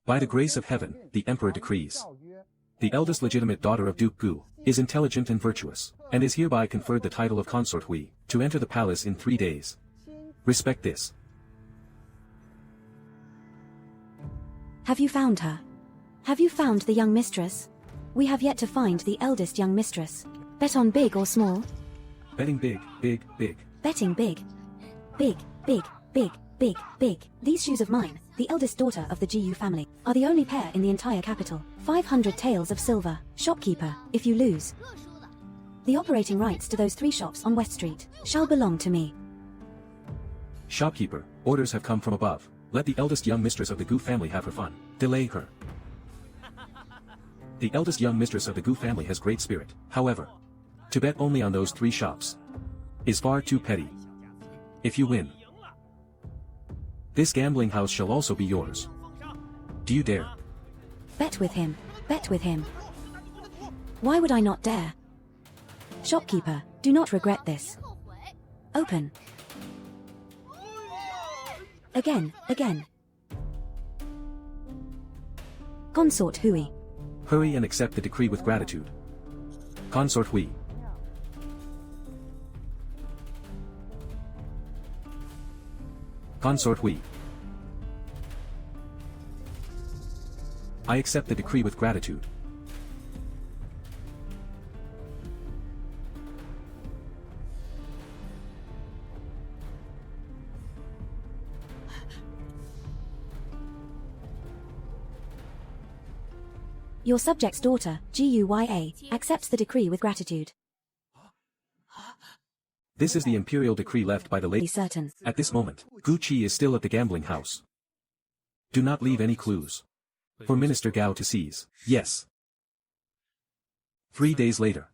By the grace of heaven, the emperor decrees. The eldest legitimate daughter of Duke Gu is intelligent and virtuous, and is hereby conferred the title of Consort Hui, to enter the palace in 3 days. Respect this. Have you found her? Have you found the young mistress? We have yet to find the eldest young mistress. Bet on big or small? Betting big, big, big. Betting big. Big, big, big, big, big. These shoes of mine, the eldest daughter of the GU family, are the only pair in the entire capital. 500 taels of silver. Shopkeeper, if you lose. The operating rights to those 3 shops on West Street shall belong to me. Shopkeeper, orders have come from above. Let the eldest young mistress of the Gu family have her fun. Delay her. The eldest young mistress of the Gu family has great spirit. However, to bet only on those 3 shops is far too petty. If you win, this gambling house shall also be yours. Do you dare? Bet with him. Bet with him. Why would I not dare? Shopkeeper, do not regret this. Open. Again, again. Consort Hui. Hurry and accept the decree with gratitude. Consort Hui. Consort Hui. I accept the decree with gratitude. Your subject's daughter, Guya, accepts the decree with gratitude. This is the imperial decree left by the lady. Certain. At this moment, Gu Qi is still at the gambling house. Do not leave any clues for Minister Gao to seize. Yes. 3 days later.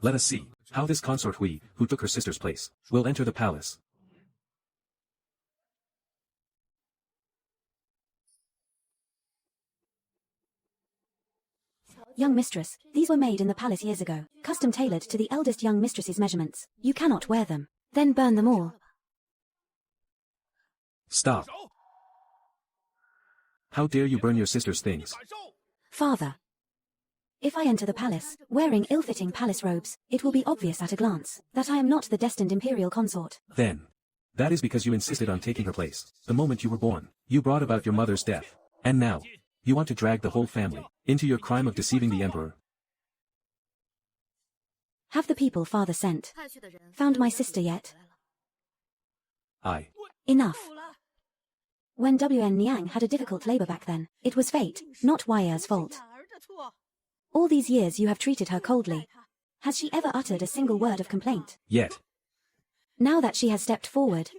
Let us see how this consort Hui, who took her sister's place, will enter the palace. Young mistress, these were made in the palace years ago, custom tailored to the eldest young mistress's measurements. You cannot wear them. Then burn them all. Stop. How dare you burn your sister's things? Father. If I enter the palace, wearing ill-fitting palace robes, it will be obvious at a glance that I am not the destined imperial consort. Then, that is because you insisted on taking her place. The moment you were born, you brought about your mother's death. And now, you want to drag the whole family into your crime of deceiving the emperor. Have the people father sent found my sister yet? Enough. When WN Niang had a difficult labor back then, it was fate, not Ya's fault. All these years you have treated her coldly. Has she ever uttered a single word of complaint? Yet. Now that she has stepped forward,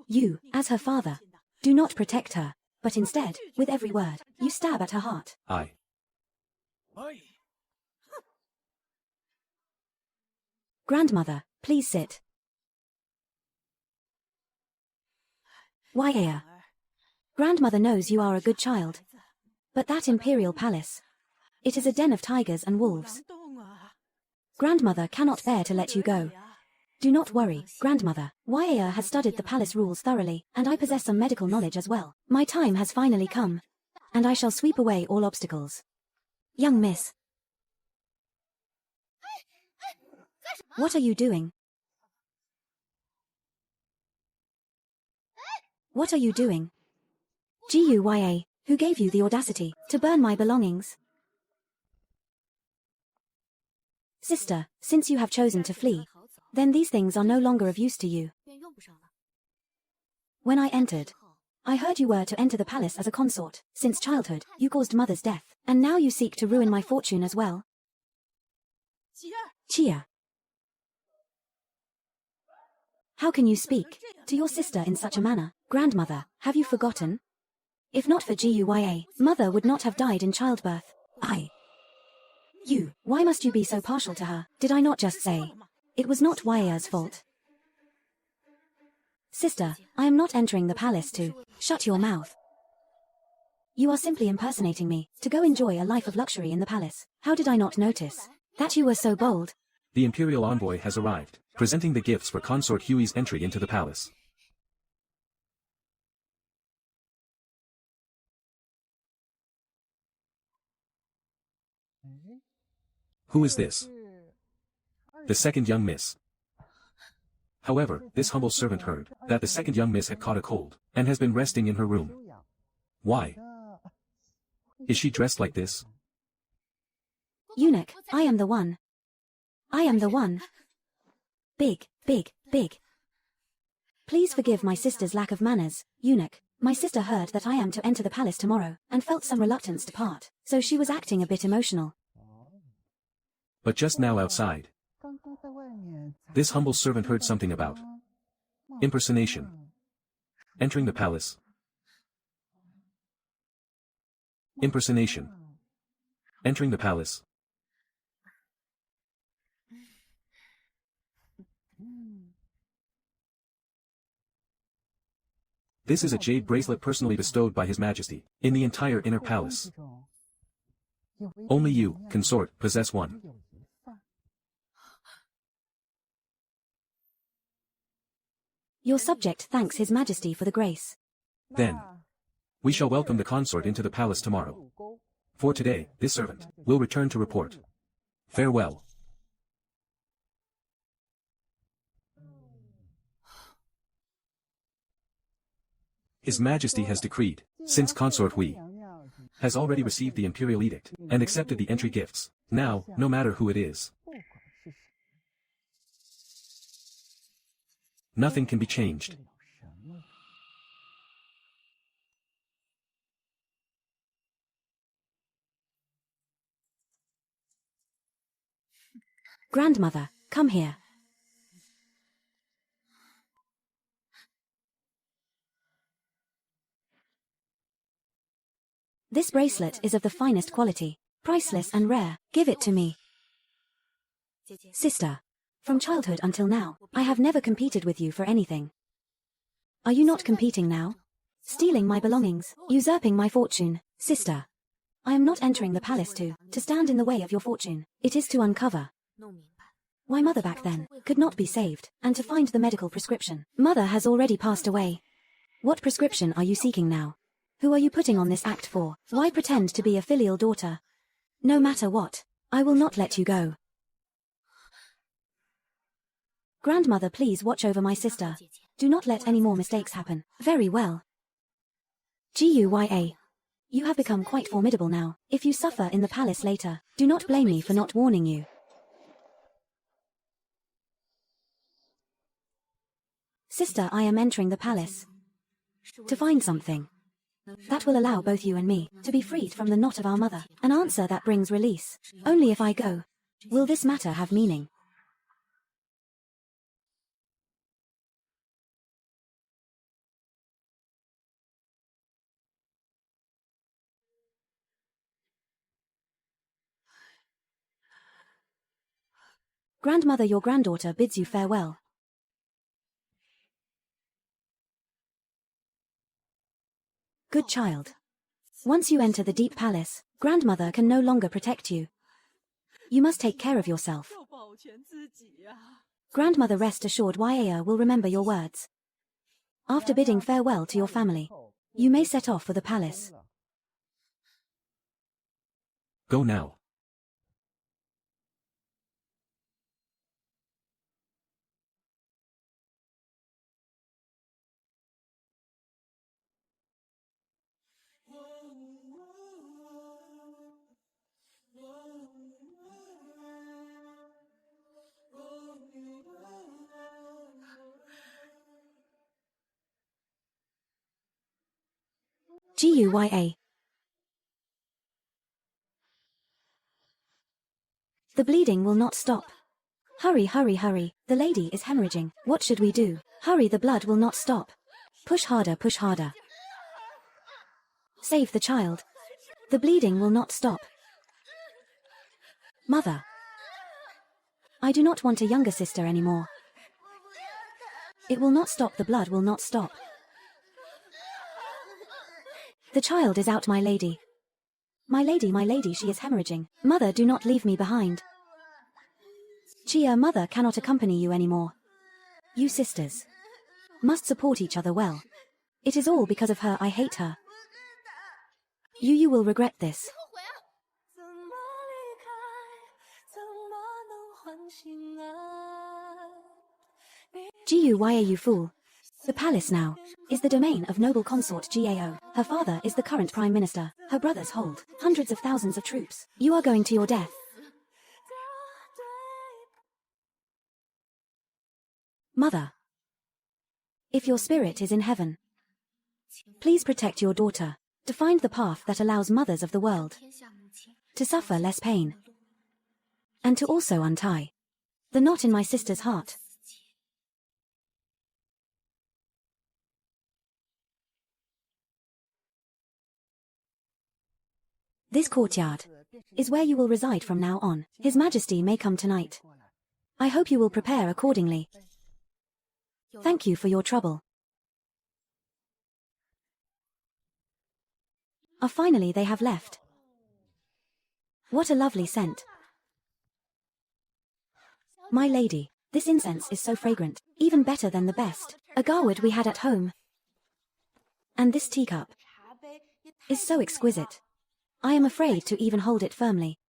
you, as her father, do not protect her, but instead, with every word, you stab at her heart. Grandmother, please sit. Ya. Grandmother knows you are a good child. But that imperial palace, it is a den of tigers and wolves. Grandmother cannot bear to let you go. Do not worry, grandmother. Ya has studied the palace rules thoroughly, and I possess some medical knowledge as well. My time has finally come, and I shall sweep away all obstacles. Young miss. What are you doing? What are you doing? Guya, who gave you the audacity to burn my belongings? Sister, since you have chosen to flee, then these things are no longer of use to you. When I entered, I heard you were to enter the palace as a consort. Since childhood, you caused mother's death, and now you seek to ruin my fortune as well. Chia. How can you speak to your sister in such a manner? Grandmother, have you forgotten? If not for Guya, mother would not have died in childbirth. Why must you be so partial to her? Did I not just say it was not Ya's fault? Sister, I am not entering the palace to shut your mouth. You are simply impersonating me to go enjoy a life of luxury in the palace. How did I not notice that you were so bold? The imperial envoy has arrived, presenting the gifts for Consort Hui's entry into the palace. Who is this? The second young miss. However, this humble servant heard that the second young miss had caught a cold, and has been resting in her room. Why? Is she dressed like this? Eunuch, I am the one. I am the one. Big, big, big. Please forgive my sister's lack of manners, eunuch. My sister heard that I am to enter the palace tomorrow, and felt some reluctance to part, so she was acting a bit emotional. But just now outside, this humble servant heard something about impersonation. Entering the palace. Impersonation. Entering the palace. This is a jade bracelet personally bestowed by His Majesty, in the entire inner palace. Only you, consort, possess one. Your subject thanks His Majesty for the grace. Then, we shall welcome the consort into the palace tomorrow. For today, this servant will return to report. Farewell. His Majesty has decreed, since consort Hui has already received the imperial edict, and accepted the entry gifts. Now, no matter who it is, nothing can be changed. Grandmother, come here. This bracelet is of the finest quality, priceless and rare. Give it to me. Sister, from childhood until now, I have never competed with you for anything. Are you not competing now? Stealing my belongings, usurping my fortune. Sister, I am not entering the palace to stand in the way of your fortune. It is to uncover why Mother back then could not be saved, and to find the medical prescription. Mother has already passed away. What prescription are you seeking now? Who are you putting on this act for? Why pretend to be a filial daughter? No matter what, I will not let you go. Grandmother, please watch over my sister. Do not let any more mistakes happen. Very well. Guya. You have become quite formidable now. If you suffer in the palace later, do not blame me for not warning you. Sister, I am entering the palace to find something that will allow both you and me to be freed from the knot of our mother. An answer that brings release. Only if I go will this matter have meaning. Grandmother, your granddaughter bids you farewell. Good child. Once you enter the deep palace, grandmother can no longer protect you. You must take care of yourself. Grandmother, rest assured Yaya will remember your words. After bidding farewell to your family, you may set off for the palace. Go now. Guya. The bleeding will not stop. Hurry, hurry, hurry. The lady is hemorrhaging. What should we do? Hurry, the blood will not stop. Push harder, push harder. Save the child. The bleeding will not stop. Mother. I do not want a younger sister anymore. It will not stop, the blood will not stop. The child is out, my lady. My lady, she is hemorrhaging. Mother, do not leave me behind. Chia, mother cannot accompany you anymore. You sisters must support each other well. It is all because of her, I hate her. You will regret this. Why are you fool? The palace now is the domain of noble consort Gao. Her father is the current prime minister. Her brothers hold hundreds of thousands of troops. You are going to your death. Mother, if your spirit is in heaven, please protect your daughter to find the path that allows mothers of the world to suffer less pain, and to also untie the knot in my sister's heart. This courtyard is where you will reside from now on. His Majesty may come tonight. I hope you will prepare accordingly. Thank you for your trouble. Finally they have left. What a lovely scent. My lady, this incense is so fragrant, even better than the best agarwood we had at home. And this teacup is so exquisite. I am afraid to even hold it firmly.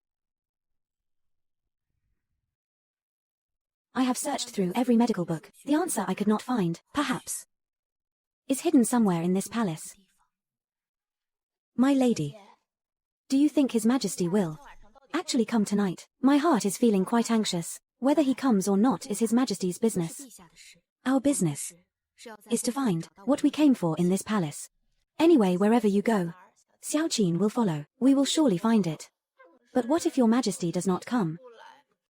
I have searched through every medical book. The answer I could not find, perhaps, is hidden somewhere in this palace. My lady, do you think His Majesty will actually come tonight? My heart is feeling quite anxious. Whether he comes or not is His Majesty's business. Our business is to find what we came for in this palace. Anyway, wherever you go, Xiao Qin will follow. We will surely find it. But what if your Majesty does not come?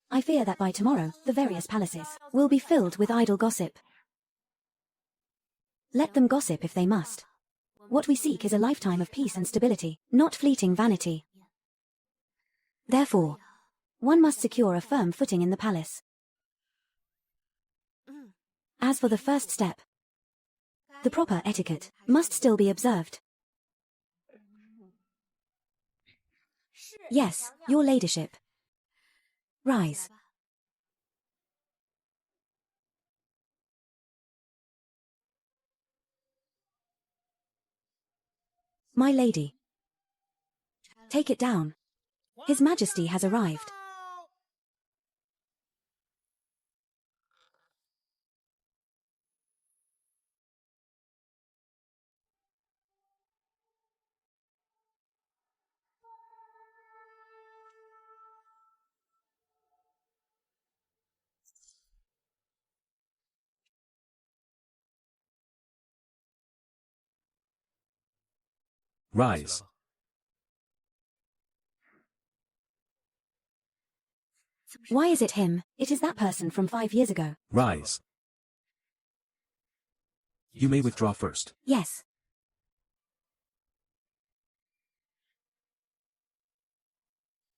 I fear that by tomorrow, the various palaces will be filled with idle gossip. Let them gossip if they must. What we seek is a lifetime of peace and stability, not fleeting vanity. Therefore, one must secure a firm footing in the palace. As for the first step, the proper etiquette must still be observed. Yes, your ladyship. Rise. My lady. Take it down. His Majesty has arrived. Rise. Why is it him? It is that person from 5 years ago. Rise. You may withdraw first. Yes.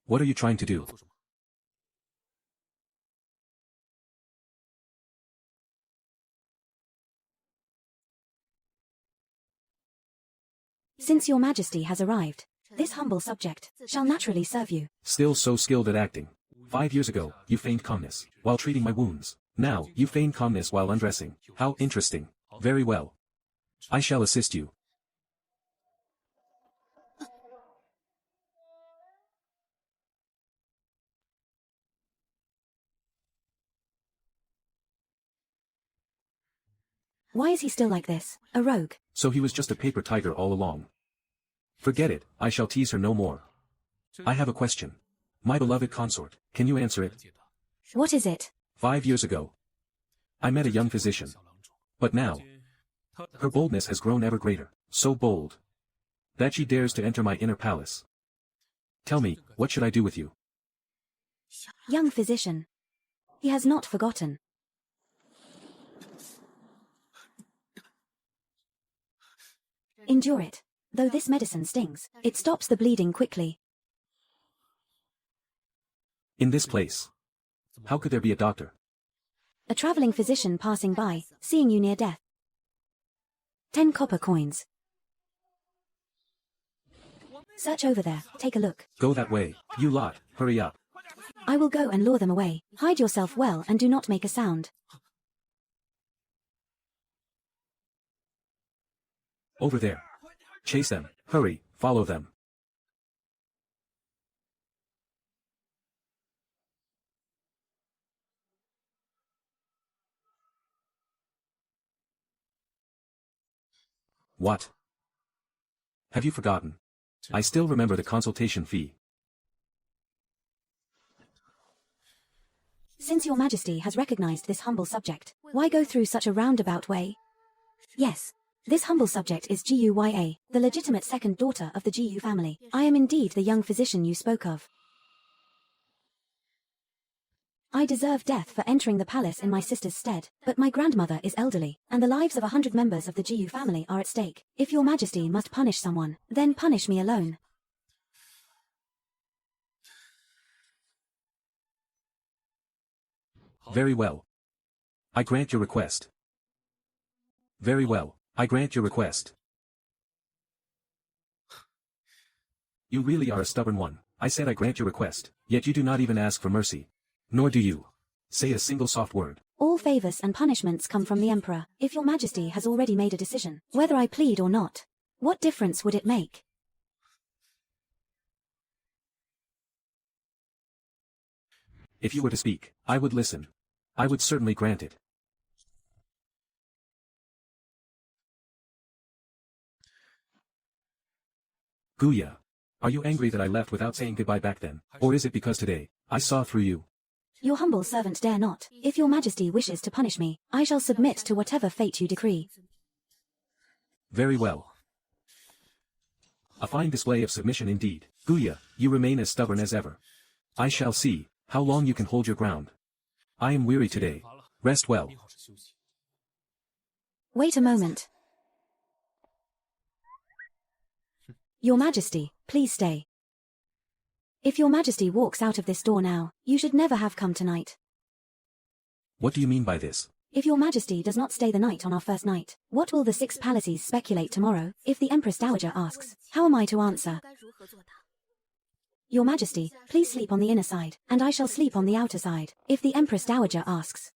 What are you trying to do? Since your Majesty has arrived, this humble subject shall naturally serve you. Still so skilled at acting. 5 years ago, you feigned calmness while treating my wounds. Now, you feign calmness while undressing. How interesting. Very well. I shall assist you. Why is he still like this? A rogue. So he was just a paper tiger all along. Forget it, I shall tease her no more. I have a question. My beloved consort, can you answer it? What is it? 5 years ago, I met a young physician. But now, her boldness has grown ever greater, so bold, that she dares to enter my inner palace. Tell me, what should I do with you? Young physician. He has not forgotten. Endure it. Though this medicine stings, it stops the bleeding quickly. In this place, how could there be a doctor? A traveling physician passing by, seeing you near death. 10 copper coins. Search over there, take a look. Go that way, you lot, hurry up. I will go and lure them away. Hide yourself well and do not make a sound. Over there. Chase them, hurry, follow them. What? Have you forgotten? I still remember the consultation fee. Since your majesty has recognized this humble subject, why go through such a roundabout way? Yes. This humble subject is Guya, the legitimate second daughter of the Gu family. I am indeed the young physician you spoke of. I deserve death for entering the palace in my sister's stead, but my grandmother is elderly, and the lives of 100 members of the Gu family are at stake. If your majesty must punish someone, then punish me alone. Very well. I grant your request. Very well, I grant your request. You really are a stubborn one. I said I grant your request, yet you do not even ask for mercy. Nor do you say a single soft word. All favors and punishments come from the emperor. If your majesty has already made a decision, whether I plead or not, what difference would it make? If you were to speak, I would listen. I would certainly grant it. Guya, are you angry that I left without saying goodbye back then? Or is it because today, I saw through you? Your humble servant dare not. If your majesty wishes to punish me, I shall submit to whatever fate you decree. Very well. A fine display of submission indeed. Guya, you remain as stubborn as ever. I shall see how long you can hold your ground. I am weary today. Rest well. Wait a moment. Your majesty, please stay. If your majesty walks out of this door now, you should never have come tonight. What do you mean by this? If your majesty does not stay the night on our first night, what will the 6 palaces speculate tomorrow? If the Empress Dowager asks, how am I to answer? Your majesty, please sleep on the inner side, and I shall sleep on the outer side. If the Empress Dowager asks,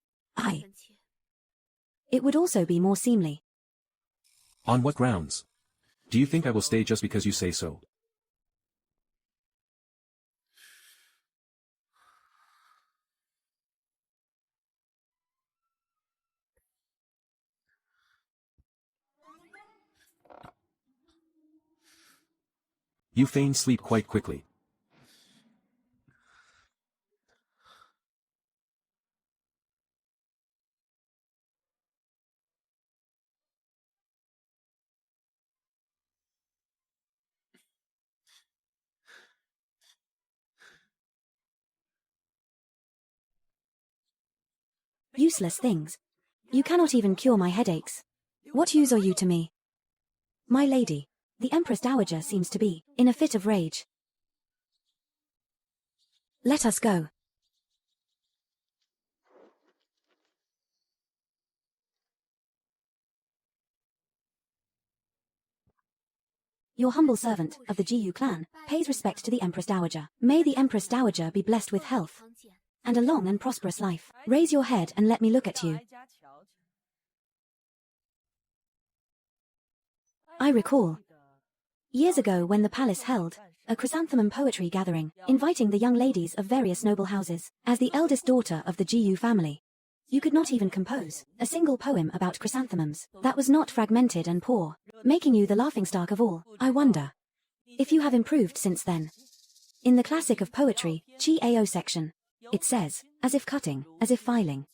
it would also be more seemly. On what grounds? Do you think I will stay just because you say so? You feign sleep quite quickly. Useless things. You cannot even cure my headaches. What use are you to me? My lady, the Empress Dowager seems to be in a fit of rage. Let us go. Your humble servant, of the Gu clan, pays respect to the Empress Dowager. May the Empress Dowager be blessed with health and a long and prosperous life. Raise your head and let me look at you. I recall years ago when the palace held a chrysanthemum poetry gathering, inviting the young ladies of various noble houses. As the eldest daughter of the Gu family, you could not even compose a single poem about chrysanthemums that was not fragmented and poor, making you the laughingstock of all. I wonder if you have improved since then. In the classic of poetry, Chi-Ao section, it says, as if cutting, as if filing,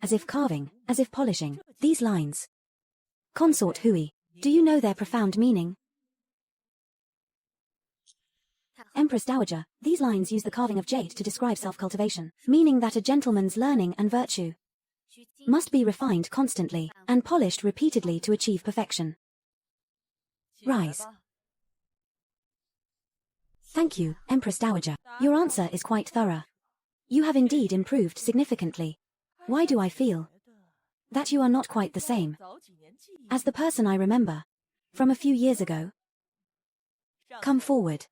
as if carving, as if polishing. These lines. Consort Hui, do you know their profound meaning? Empress Dowager, these lines use the carving of jade to describe self-cultivation, meaning that a gentleman's learning and virtue must be refined constantly and polished repeatedly to achieve perfection. Rise. Thank you, Empress Dowager. Your answer is quite thorough. You have indeed improved significantly. Why do I feel that you are not quite the same as the person I remember from a few years ago? Come forward.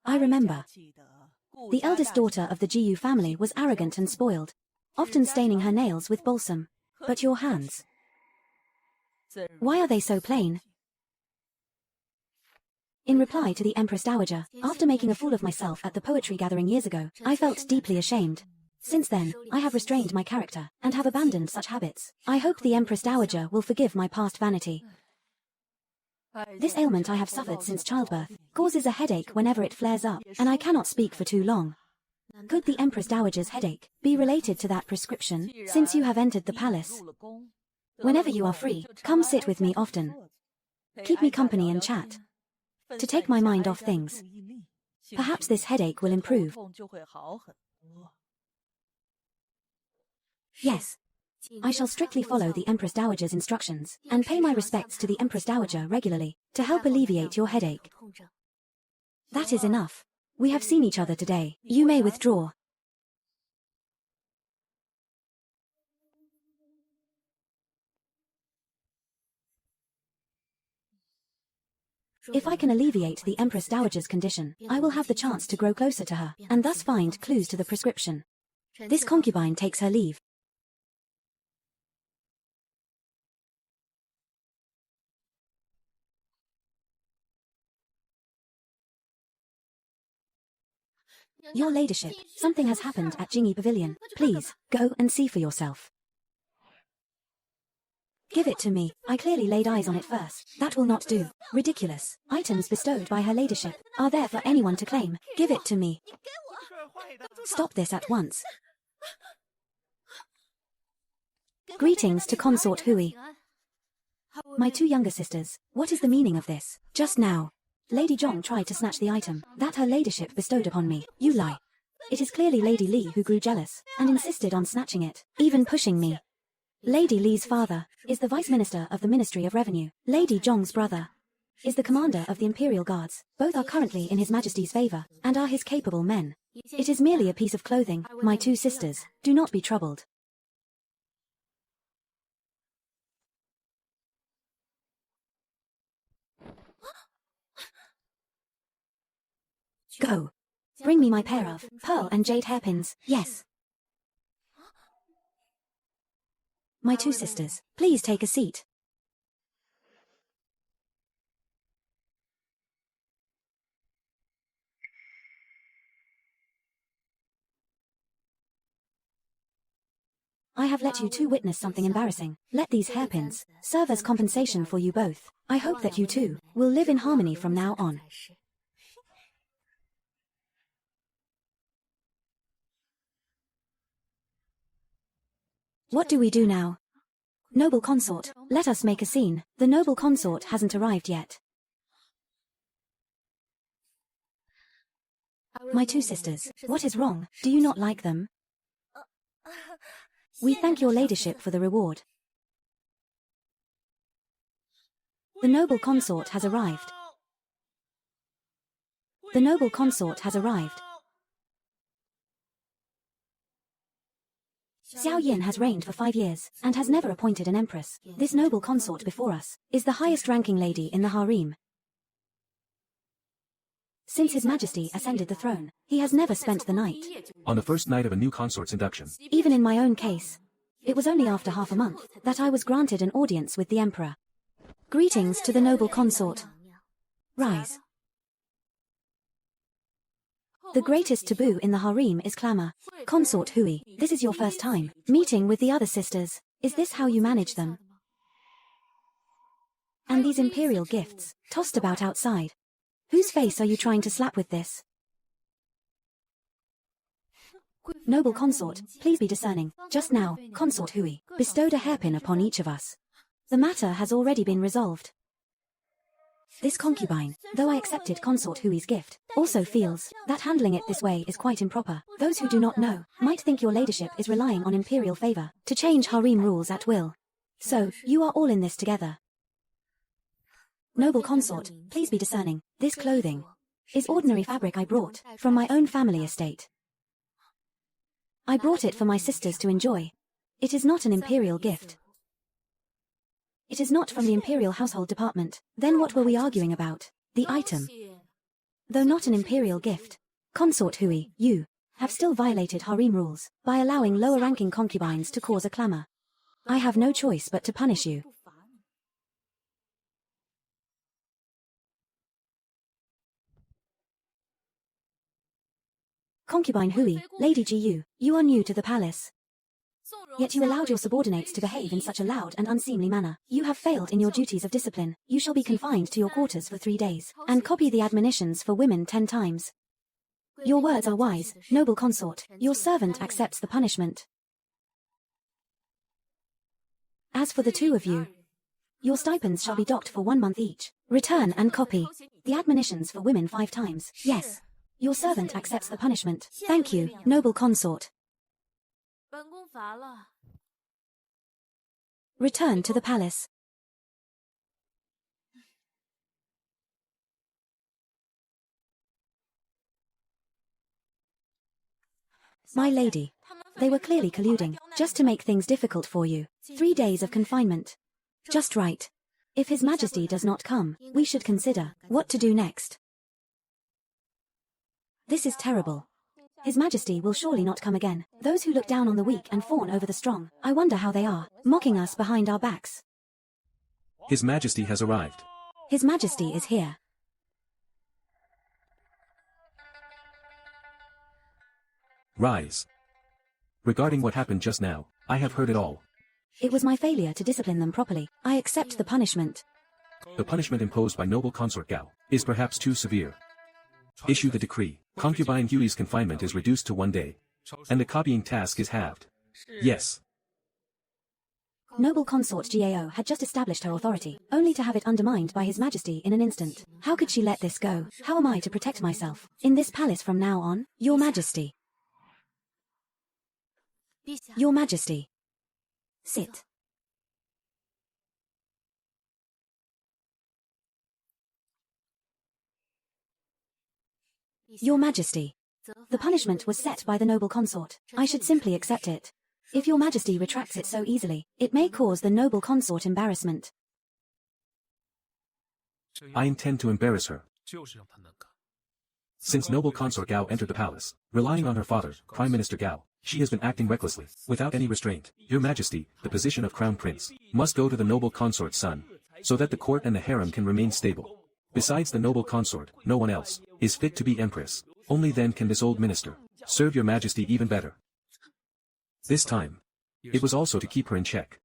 I remember. The eldest daughter of the Gu family was arrogant and spoiled, often staining her nails with balsam. But your hands, why are they so plain? In reply to the Empress Dowager, after making a fool of myself at the poetry gathering years ago, I felt deeply ashamed. Since then, I have restrained my character, and have abandoned such habits. I hope the Empress Dowager will forgive my past vanity. This ailment I have suffered since childbirth causes a headache whenever it flares up, and I cannot speak for too long. Could the Empress Dowager's headache be related to that prescription, since you have entered the palace? Whenever you are free, come sit with me often. Keep me company and chat. To take my mind off things. Perhaps this headache will improve. Yes. I shall strictly follow the Empress Dowager's instructions, and pay my respects to the Empress Dowager regularly, to help alleviate your headache. That is enough. We have seen each other today. You may withdraw. If I can alleviate the Empress Dowager's condition, I will have the chance to grow closer to her, and thus find clues to the prescription. This concubine takes her leave. Your ladyship, something has happened at Jingyi Pavilion. Please, go and see for yourself. Give it to me. I clearly laid eyes on it first. That will not do. Ridiculous. Items bestowed by her ladyship are there for anyone to claim. Give it to me. Stop this at once. Greetings to Consort Hui. My two younger sisters, what is the meaning of this? Just now, Lady Zhong tried to snatch the item that her ladyship bestowed upon me. You lie. It is clearly Lady Li who grew jealous and insisted on snatching it, even pushing me. Lady Li's father is the Vice Minister of the Ministry of Revenue. Lady Zhong's brother is the Commander of the Imperial Guards. Both are currently in His Majesty's favor and are his capable men. It is merely a piece of clothing. My two sisters, do not be troubled. Go. Bring me my pair of pearl and jade hairpins. Yes. My two sisters, please take a seat. I have let you two witness something embarrassing. Let these hairpins serve as compensation for you both. I hope that you two will live in harmony from now on. What do we do now? Noble consort, let us make a scene. The noble consort hasn't arrived yet. My two sisters, what is wrong? Do you not like them? We thank your ladyship for the reward. The noble consort has arrived. The noble consort has arrived. Xiao Yin has reigned for 5 years, and has never appointed an empress. This noble consort before us is the highest-ranking lady in the harem. Since His Majesty ascended the throne, he has never spent the night. On the first night of a new consort's induction. Even in my own case, it was only after half a month that I was granted an audience with the emperor. Greetings to the noble consort. Rise. The greatest taboo in the harem is clamor. Consort Hui, this is your first time meeting with the other sisters. Is this how you manage them? And these imperial gifts, tossed about outside. Whose face are you trying to slap with this? Noble consort, please be discerning. Just now, Consort Hui bestowed a hairpin upon each of us. The matter has already been resolved. This concubine, though I accepted Consort Hui's gift, also feels that handling it this way is quite improper. Those who do not know might think your ladyship is relying on imperial favor to change harem rules at will. So, you are all in this together. Noble consort, please be discerning. This clothing is ordinary fabric I brought from my own family estate. I brought it for my sisters to enjoy. It is not an imperial gift. It is not from the Imperial Household Department. Then what were we arguing about? The item. Though not an imperial gift, Consort Hui, you have still violated harem rules by allowing lower-ranking concubines to cause a clamor. I have no choice but to punish you. Concubine Hui, Lady Jiyu, you are new to the palace. Yet you allowed your subordinates to behave in such a loud and unseemly manner. You have failed in your duties of discipline. You shall be confined to your quarters for 3 days, and copy the admonitions for women 10 times. Your words are wise, noble consort. Your servant accepts the punishment. As for the 2 of you, your stipends shall be docked for 1 month each. Return and copy the admonitions for women 5 times. Yes. Your servant accepts the punishment. Thank you, noble consort. Return to the palace. My lady, they were clearly colluding, just to make things difficult for you. 3 days of confinement. Just right. If His Majesty does not come, we should consider what to do next. This is terrible. His Majesty will surely not come again. Those who look down on the weak and fawn over the strong, I wonder how they are, mocking us behind our backs. His Majesty has arrived. His Majesty is here. Rise. Regarding what happened just now, I have heard it all. It was my failure to discipline them properly. I accept the punishment. The punishment imposed by noble consort Gao is perhaps too severe. Issue the decree. Concubine Hui's confinement is reduced to 1 day, and the copying task is halved. Yes. Noble consort Gao had just established her authority, only to have it undermined by His Majesty in an instant. How could she let this go? How am I to protect myself in this palace from now on? Your Majesty. Your Majesty. Sit. Your Majesty. The punishment was set by the noble consort. I should simply accept it. If Your Majesty retracts it so easily, it may cause the noble consort embarrassment. I intend to embarrass her. Since noble consort Gao entered the palace, relying on her father, Prime Minister Gao, she has been acting recklessly, without any restraint. Your Majesty, the position of crown prince, must go to the noble consort's son, so that the court and the harem can remain stable. Besides the noble consort, no one else is fit to be empress. Only then can this old minister serve Your Majesty even better. This time, it was also to keep her in check.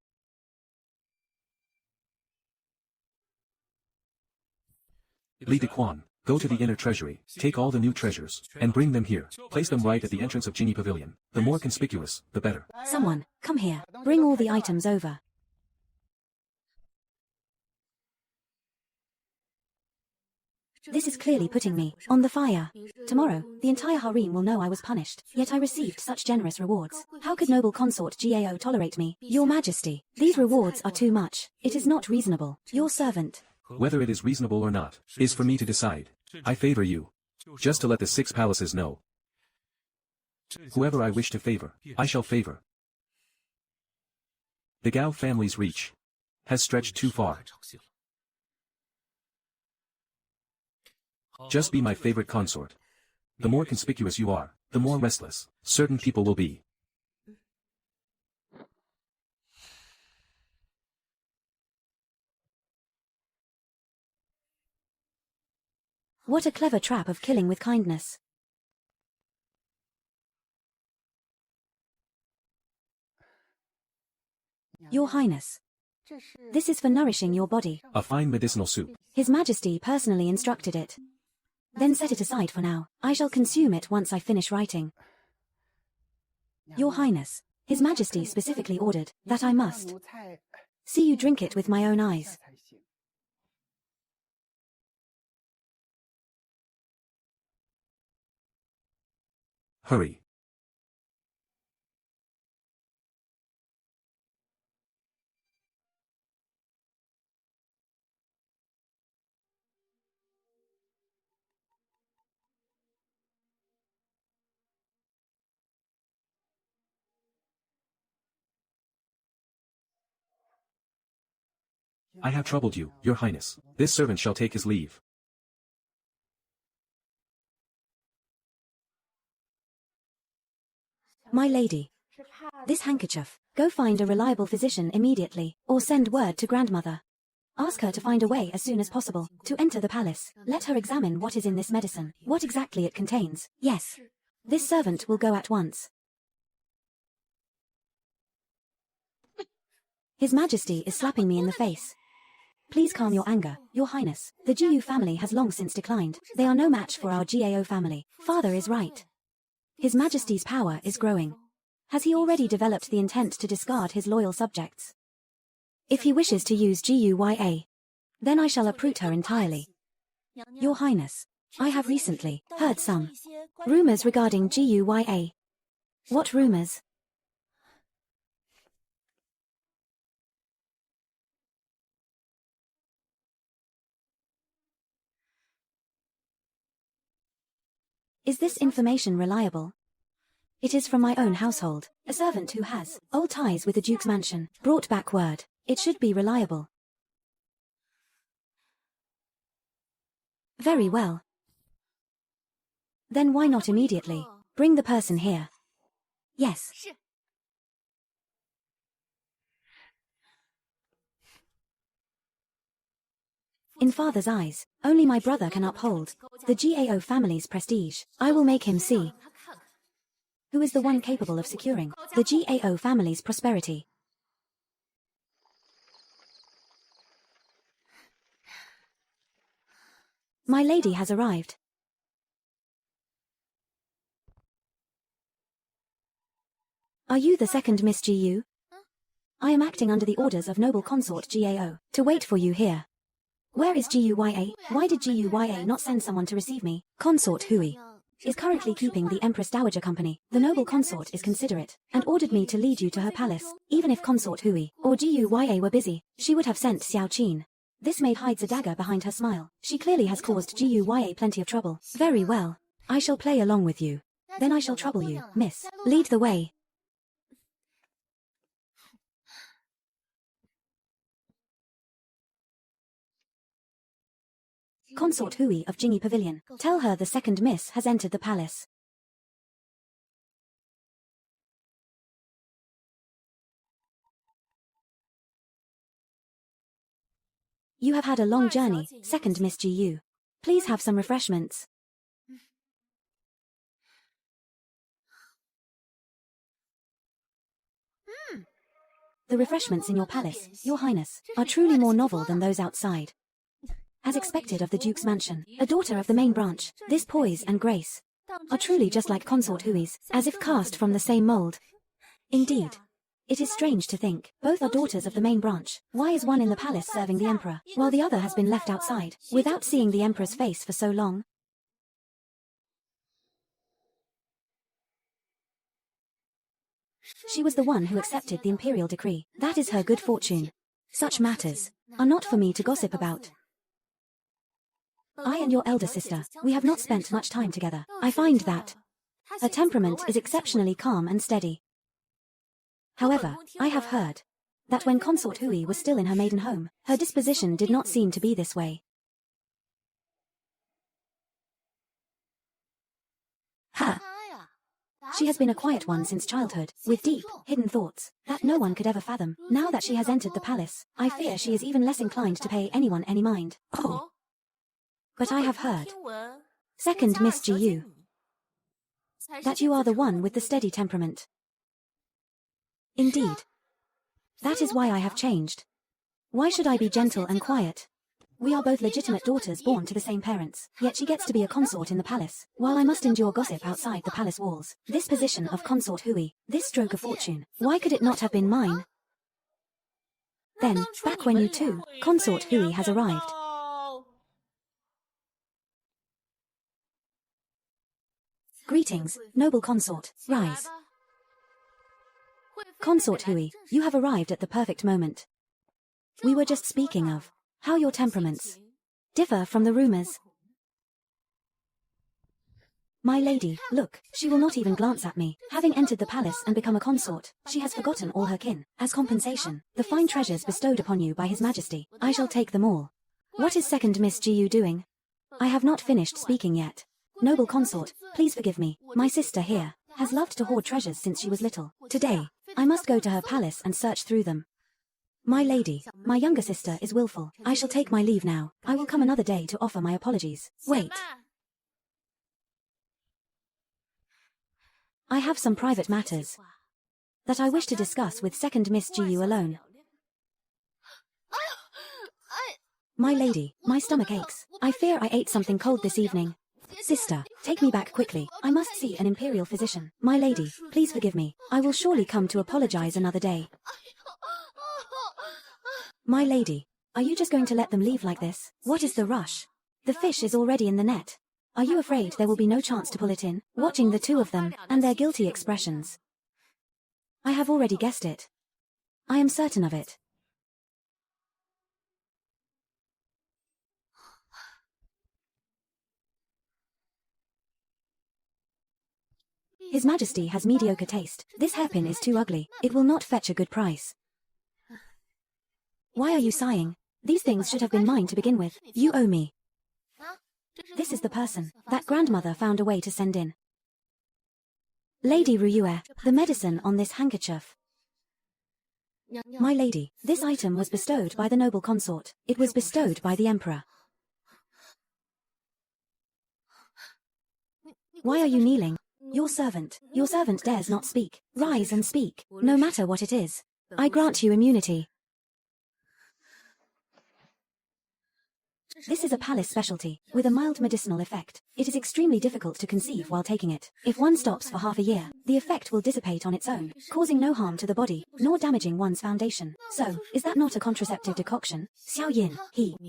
Li Dequan, go to the inner treasury, take all the new treasures, and bring them here. Place them right at the entrance of Genie Pavilion. The more conspicuous, the better. Someone, come here. Bring all the items over. This is clearly putting me on the fire. Tomorrow, the entire harem will know I was punished, yet I received such generous rewards. How could noble consort Gao tolerate me? Your Majesty, these rewards are too much. It is not reasonable. Your servant. Whether it is reasonable or not, is for me to decide. I favor you. Just to let the 6 palaces know. Whoever I wish to favor, I shall favor. The Gao family's reach has stretched too far. Just be my favorite consort. The more conspicuous you are, the more restless certain people will be. What a clever trap of killing with kindness. Your Highness. This is for nourishing your body. A fine medicinal soup. His Majesty personally instructed it. Then set it aside for now. I shall consume it once I finish writing. Your Highness, His Majesty specifically ordered that I must see you drink it with my own eyes. Hurry. I have troubled you, Your Highness. This servant shall take his leave. My lady. This handkerchief. Go find a reliable physician immediately, or send word to grandmother. Ask her to find a way as soon as possible to enter the palace. Let her examine what is in this medicine, what exactly it contains. Yes. This servant will go at once. His Majesty is slapping me in the face. Please calm your anger, Your Highness. The GU family has long since declined. They are no match for our GAO family. Father is right. His Majesty's power is growing. Has he already developed the intent to discard his loyal subjects? If he wishes to use GUYA, then I shall uproot her entirely. Your Highness, I have recently heard some rumors regarding GUYA. What rumors? Is this information reliable? It is from my own household. A servant who has old ties with the Duke's mansion brought back word. It should be reliable. Very well. Then why not immediately bring the person here? Yes. In father's eyes, only my brother can uphold the GAO family's prestige. I will make him see who is the one capable of securing the GAO family's prosperity. My lady has arrived. Are you the second Miss GU? I am acting under the orders of noble consort GAO to wait for you here. Where is GUYA? Why did GUYA not send someone to receive me? Consort Hui is currently keeping the Empress Dowager Company. The noble consort is considerate and ordered me to lead you to her palace. Even if Consort Hui or GUYA were busy, she would have sent Xiao Qin. This maid hides a dagger behind her smile. She clearly has caused GUYA plenty of trouble. Very well. I shall play along with you. Then I shall trouble you, miss. Lead the way. Consort Hui of Jingi Pavilion. Tell her the second miss has entered the palace. You have had a long journey, second Miss GU. Please have some refreshments. The refreshments in your palace, Your Highness, are truly more novel than those outside. As expected of the Duke's mansion, a daughter of the main branch, this poise and grace are truly just like Consort Hui's, as if cast from the same mold. Indeed. It is strange to think, both are daughters of the main branch. Why is one in the palace serving the emperor, while the other has been left outside, without seeing the emperor's face for so long? She was the one who accepted the imperial decree. That is her good fortune. Such matters are not for me to gossip about. I and your elder sister, we have not spent much time together. I find that her temperament is exceptionally calm and steady. However, I have heard that when Consort Hui was still in her maiden home, her disposition did not seem to be this way. Ha! She has been a quiet one since childhood, with deep, hidden thoughts that no one could ever fathom. Now that she has entered the palace, I fear she is even less inclined to pay anyone any mind. Oh! But I have heard, second Miss GU, that you are the one with the steady temperament. Indeed. That is why I have changed. Why should I be gentle and quiet? We are both legitimate daughters born to the same parents, yet she gets to be a consort in the palace, while I must endure gossip outside the palace walls. This position of Consort Hui, this stroke of fortune, why could it not have been mine? Then, back when you too, Consort Hui has arrived. Greetings, noble consort, rise. Consort Hui, you have arrived at the perfect moment. We were just speaking of how your temperaments differ from the rumors. My lady, look, she will not even glance at me. Having entered the palace and become a consort, she has forgotten all her kin. As compensation, the fine treasures bestowed upon you by His Majesty, I shall take them all. What is second Miss GU doing? I have not finished speaking yet. Noble consort, please forgive me. My sister here has loved to hoard treasures since she was little. Today, I must go to her palace and search through them. My lady, my younger sister is willful. I shall take my leave now. I will come another day to offer my apologies. Wait. I have some private matters that I wish to discuss with second Miss Gu alone. My lady, my stomach aches. I fear I ate something cold this evening. Sister, take me back quickly. I must see an imperial physician. My lady, please forgive me. I will surely come to apologize another day. My lady, are you just going to let them leave like this? What is the rush? The fish is already in the net. Are you afraid there will be no chance to pull it in? Watching the two of them, and their guilty expressions. I have already guessed it. I am certain of it. His Majesty has mediocre taste. This hairpin is too ugly. It will not fetch a good price. Why are you sighing? These things should have been mine to begin with. You owe me. This is the person that grandmother found a way to send in. Lady Ruyue, the medicine on this handkerchief. My lady, this item was bestowed by the noble consort. It was bestowed by the emperor. Why are you kneeling? Your servant dares not speak. Rise and speak, no matter what it is. I grant you immunity. This is a palace specialty, with a mild medicinal effect. It is extremely difficult to conceive while taking it. If one stops for half a year, the effect will dissipate on its own, causing no harm to the body, nor damaging one's foundation. So, is that not a contraceptive decoction? Xiao Yin,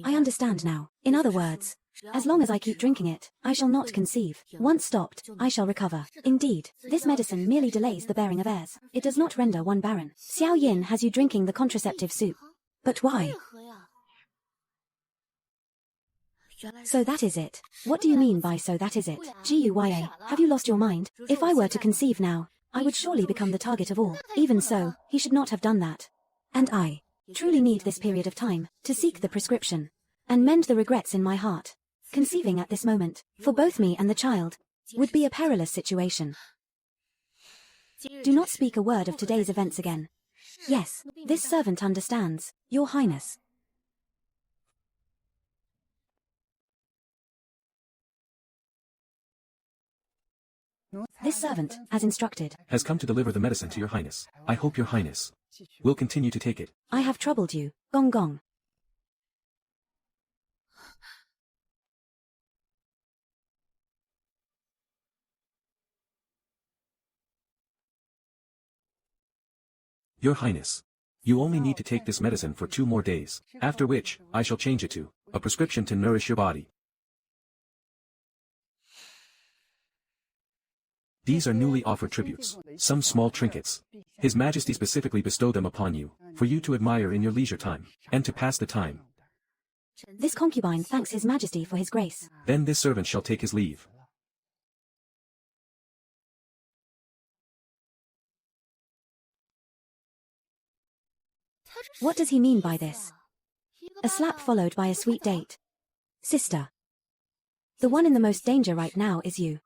I understand now. In other words, as long as I keep drinking it, I shall not conceive. Once stopped, I shall recover. Indeed, this medicine merely delays the bearing of heirs. It does not render one barren. Xiao Yin has you drinking the contraceptive soup. But why? So that is it. What do you mean by so that is it? Guya, have you lost your mind? If I were to conceive now, I would surely become the target of all. Even so, he should not have done that. And I truly need this period of time to seek the prescription and mend the regrets in my heart. Conceiving at this moment, for both me and the child, would be a perilous situation. Do not speak a word of today's events again. Yes, this servant understands, Your Highness. This servant, as instructed, has come to deliver the medicine to Your Highness. I hope Your Highness will continue to take it. I have troubled you, Gong Gong. Your Highness, you only need to take this medicine for 2 more days, after which, I shall change it to a prescription to nourish your body. These are newly offered tributes, some small trinkets. His Majesty specifically bestowed them upon you, for you to admire in your leisure time, and to pass the time. This concubine thanks His Majesty for his grace. Then this servant shall take his leave. What does he mean by this? A slap followed by a sweet date. Sister. The one in the most danger right now is you.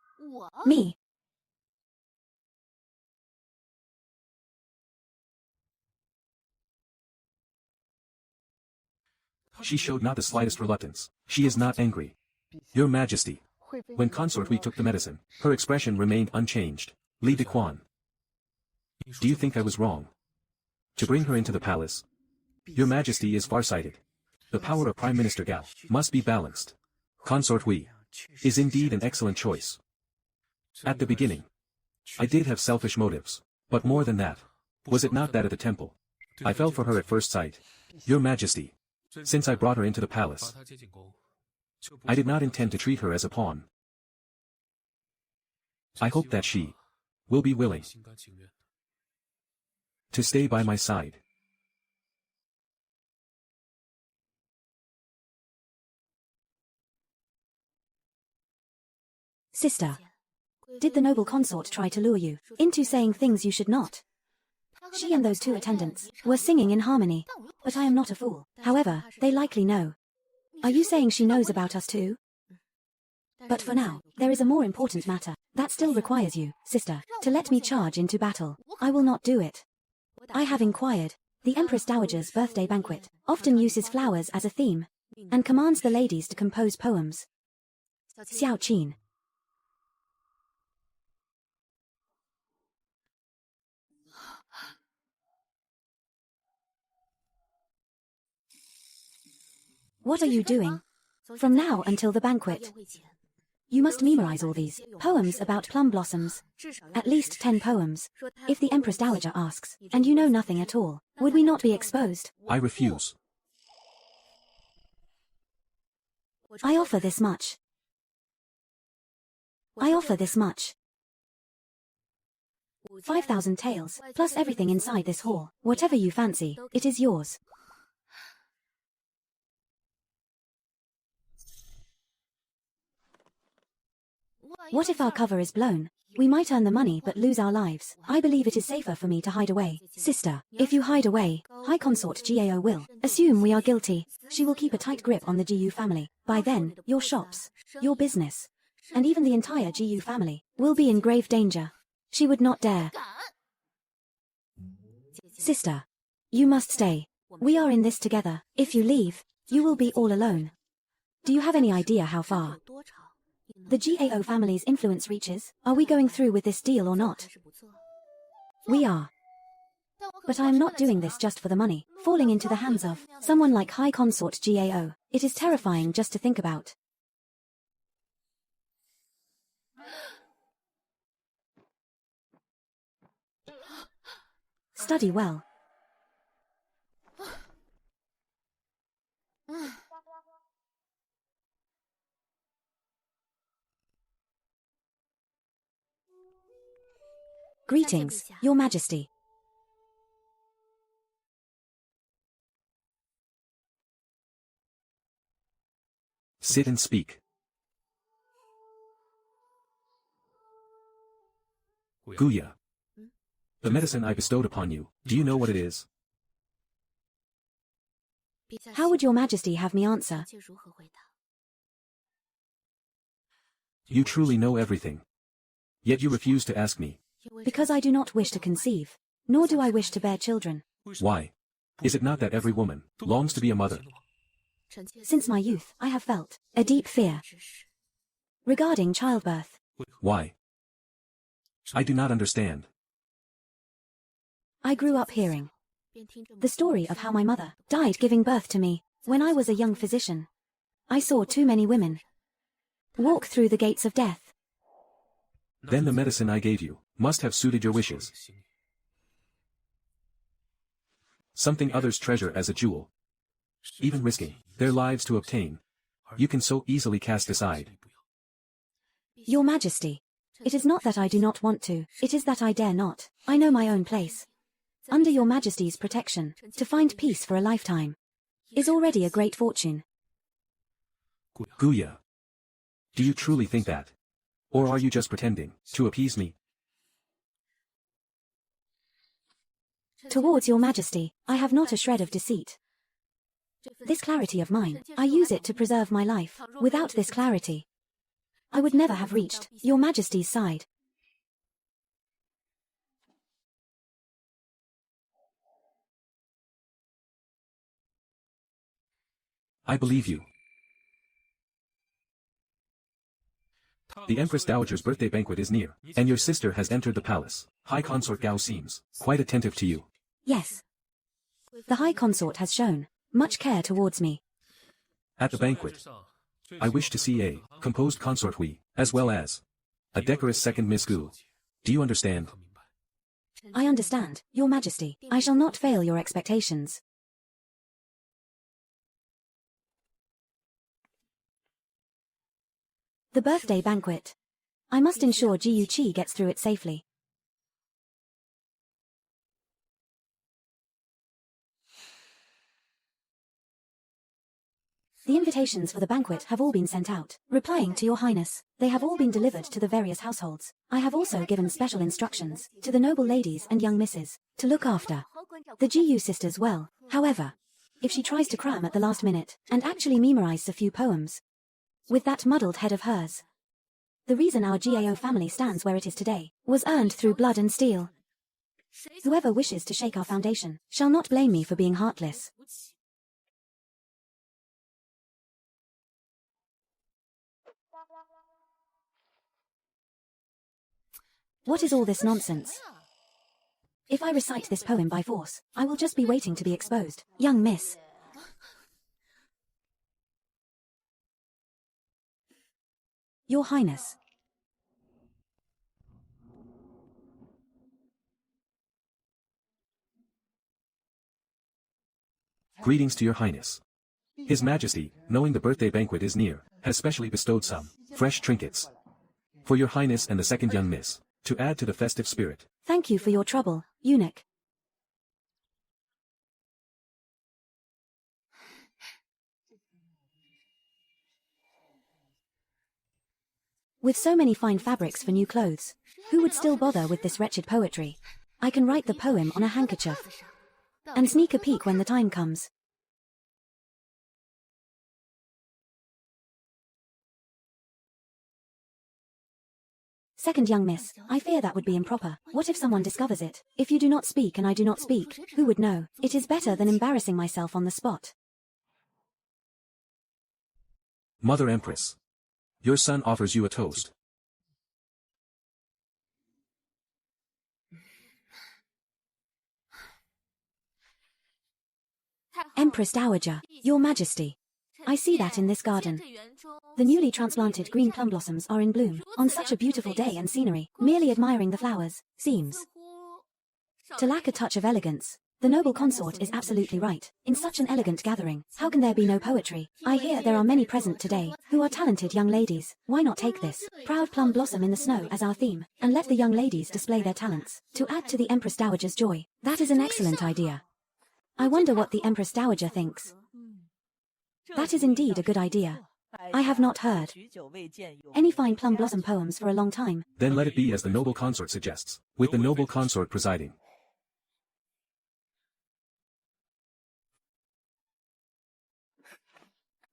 Me. She showed not the slightest reluctance. She is not angry. Your Majesty. When consort we took the medicine, her expression remained unchanged. Li Dequan. Do you think I was wrong to bring her into the palace? Your Majesty is farsighted. The power of Prime Minister Gao must be balanced. Consort Hui is indeed an excellent choice. At the beginning, I did have selfish motives, but more than that, was it not that at the temple? I fell for her at first sight. Your Majesty, since I brought her into the palace, I did not intend to treat her as a pawn. I hope that she will be willing to stay by my side. Sister. Did the noble consort try to lure you into saying things you should not? She and those 2 attendants were singing in harmony, but I am not a fool. However, they likely know. Are you saying she knows about us too? But for now, there is a more important matter that still requires you, sister, to let me charge into battle. I will not do it. I have inquired. The Empress Dowager's birthday banquet often uses flowers as a theme, and commands the ladies to compose poems. Xiao Qin. What are you doing? From now until the banquet. You must memorize all these poems about plum blossoms. At least 10 poems. If the Empress Dowager asks, and you know nothing at all, would we not be exposed? I refuse. I offer this much. I offer this much. 5,000 taels, plus everything inside this hall. Whatever you fancy, it is yours. What if our cover is blown? We might earn the money but lose our lives. I believe it is safer for me to hide away. Sister, if you hide away, High Consort Gao will assume we are guilty. She will keep a tight grip on the GU family. By then, your shops, your business, and even the entire GU family will be in grave danger. She would not dare. Sister, you must stay. We are in this together. If you leave, you will be all alone. Do you have any idea how far the GAO family's influence reaches? Are we going through with this deal or not? We are. But I am not doing this just for the money. Falling into the hands of someone like High Consort GAO. It is terrifying just to think about. Study well. Greetings, Your Majesty. Sit and speak. Guya. The medicine I bestowed upon you, do you know what it is? How would Your Majesty have me answer? You truly know everything. Yet you refuse to ask me. Because I do not wish to conceive, nor do I wish to bear children. Why? Is it not that every woman longs to be a mother? Since my youth, I have felt a deep fear regarding childbirth. Why? I do not understand. I grew up hearing the story of how my mother died giving birth to me. When I was a young physician, I saw too many women walk through the gates of death. Then the medicine I gave you must have suited your wishes. Something others treasure as a jewel, even risking their lives to obtain, you can so easily cast aside. Your Majesty, it is not that I do not want to, it is that I dare not. I know my own place. Under Your Majesty's protection, to find peace for a lifetime is already a great fortune. Guya. Do you truly think that? Or are you just pretending to appease me? Towards Your Majesty, I have not a shred of deceit. This clarity of mine, I use it to preserve my life. Without this clarity, I would never have reached Your Majesty's side. I believe you. The Empress Dowager's birthday banquet is near, and your sister has entered the palace. High Consort Gao seems quite attentive to you. Yes. The High Consort has shown much care towards me. At the banquet, I wish to see a composed consort Hui, as well as a decorous second Miss Gu. Do you understand? I understand, Your Majesty. I shall not fail your expectations. The birthday banquet. I must ensure Jiu Qi gets through it safely. The invitations for the banquet have all been sent out. Replying to Your Highness, they have all been delivered to the various households. I have also given special instructions to the noble ladies and young misses to look after the GU sisters well. However, if she tries to cram at the last minute and actually memorize a few poems with that muddled head of hers, the reason our GAO family stands where it is today was earned through blood and steel. Whoever wishes to shake our foundation shall not blame me for being heartless. What is all this nonsense? If I recite this poem by force, I will just be waiting to be exposed. Young miss. Your Highness. Greetings to your highness. His Majesty, knowing the birthday banquet is near, has specially bestowed some fresh trinkets for your highness and the second young miss, to add to the festive spirit. Thank you for your trouble, eunuch. With so many fine fabrics for new clothes, who would still bother with this wretched poetry? I can write the poem on a handkerchief and sneak a peek when the time comes. Second young miss, I fear that would be improper. What if someone discovers it? If you do not speak and I do not speak, who would know? It is better than embarrassing myself on the spot. Mother Empress. Your son offers you a toast. Empress Dowager, Your Majesty. I see that in this garden. The newly transplanted green plum blossoms are in bloom, on such a beautiful day and scenery. Merely admiring the flowers seems to lack a touch of elegance. The noble consort is absolutely right. In such an elegant gathering, how can there be no poetry? I hear there are many present today, who are talented young ladies. Why not take this proud plum blossom in the snow as our theme, and let the young ladies display their talents, to add to the Empress Dowager's joy? That is an excellent idea. I wonder what the Empress Dowager thinks. That is indeed a good idea. I have not heard any fine plum blossom poems for a long time. Then let it be as the noble consort suggests, with the noble consort presiding.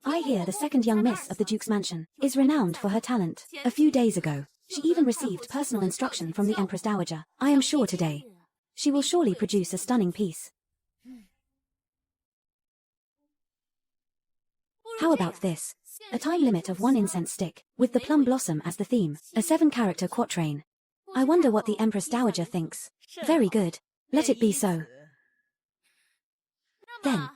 I hear the second young miss of the Duke's mansion is renowned for her talent. A few days ago, she even received personal instruction from the Empress Dowager. I am sure today she will surely produce a stunning piece. How about this? A time limit of 1 incense stick, with the plum blossom as the theme, a 7-character quatrain. I wonder what the Empress Dowager thinks. Very good. Let it be so. Then,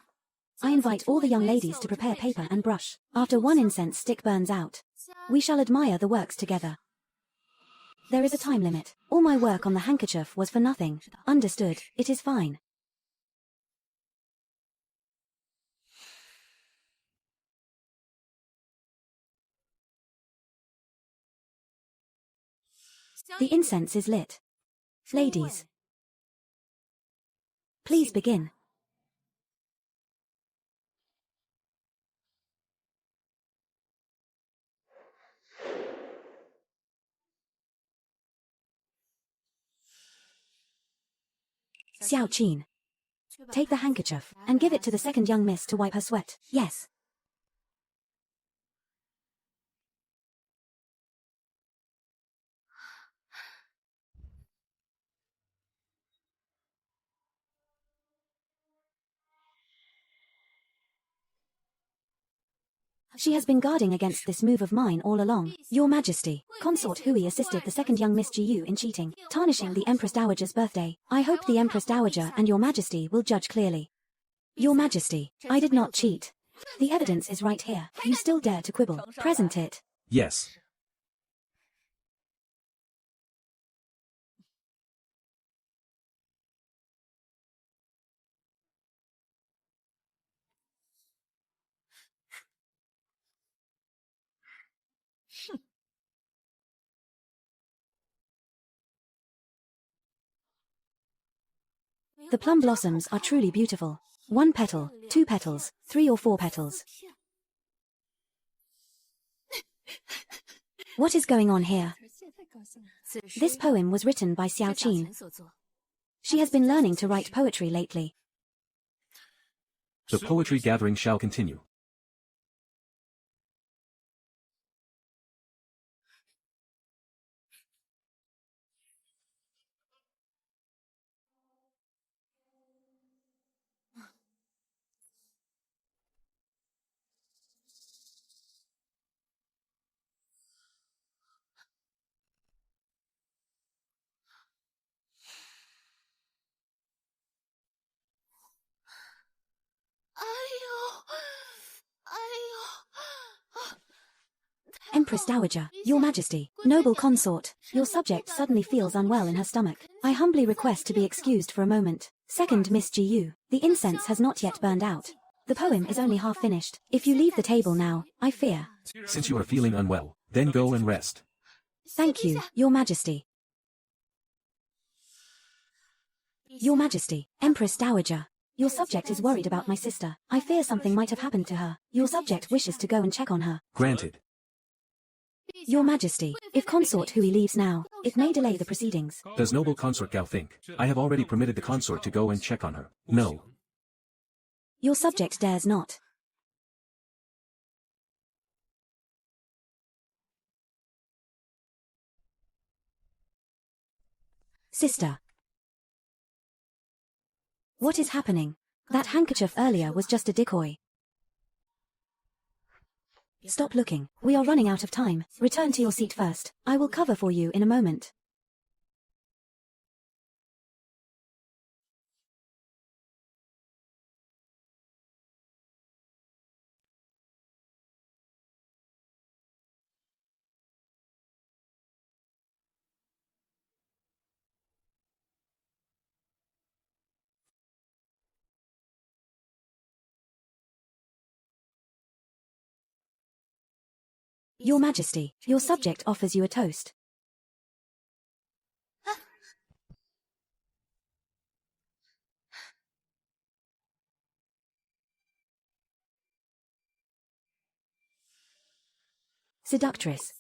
I invite all the young ladies to prepare paper and brush. After 1 incense stick burns out, we shall admire the works together. There is a time limit. All my work on the handkerchief was for nothing. Understood, it is fine. The incense is lit. Ladies, please begin. Xiao Qin, take the handkerchief and give it to the second young miss to wipe her sweat. Yes. She has been guarding against this move of mine all along. Your Majesty, Consort Hui assisted the second young Miss Jiyu in cheating, tarnishing the Empress Dowager's birthday. I hope the Empress Dowager and Your Majesty will judge clearly. Your Majesty, I did not cheat. The evidence is right here. You still dare to quibble. Present it. Yes. The plum blossoms are truly beautiful. 1 petal, 2 petals, 3 or 4 petals. What is going on here? This poem was written by Xiao Qin. She has been learning to write poetry lately. The poetry gathering shall continue. Empress Dowager, Your Majesty, noble consort, your subject suddenly feels unwell in her stomach. I humbly request to be excused for a moment. Second Miss GU, the incense has not yet burned out. The poem is only half finished. If you leave the table now, I fear. Since you are feeling unwell, then go and rest. Thank you, Your Majesty. Your Majesty, Empress Dowager. Your subject is worried about my sister. I fear something might have happened to her. Your subject wishes to go and check on her. Granted. Your Majesty, if Consort Hui leaves now, it may delay the proceedings. Does noble consort Gao think? I have already permitted the consort to go and check on her. No. Your subject dares not. Sister. What is happening? That handkerchief earlier was just a decoy. Stop looking. We are running out of time. Return to your seat first. I will cover for you in a moment. Your Majesty, your subject offers you a toast. Seductress.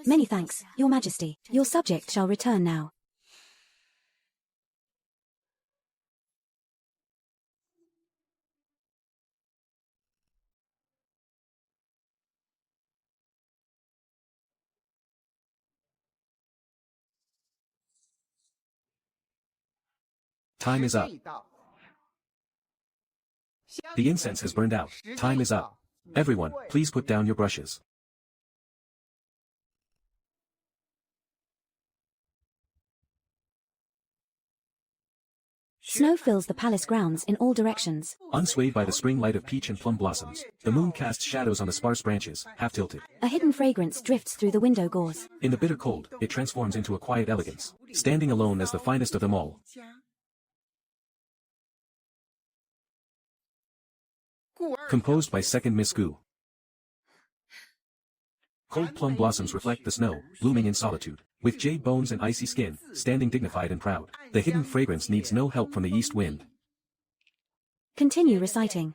Many thanks, Your Majesty. Your subject shall return now. Time is up. The incense has burned out. Time is up. Everyone, please put down your brushes. Snow fills the palace grounds in all directions. Unswayed by the spring light of peach and plum blossoms, the moon casts shadows on the sparse branches, half tilted. A hidden fragrance drifts through the window gauze. In the bitter cold, it transforms into a quiet elegance, standing alone as the finest of them all. Composed by second Miss Gu. Cold plum blossoms reflect the snow, blooming in solitude. With jade bones and icy skin, standing dignified and proud, the hidden fragrance needs no help from the east wind. Continue reciting.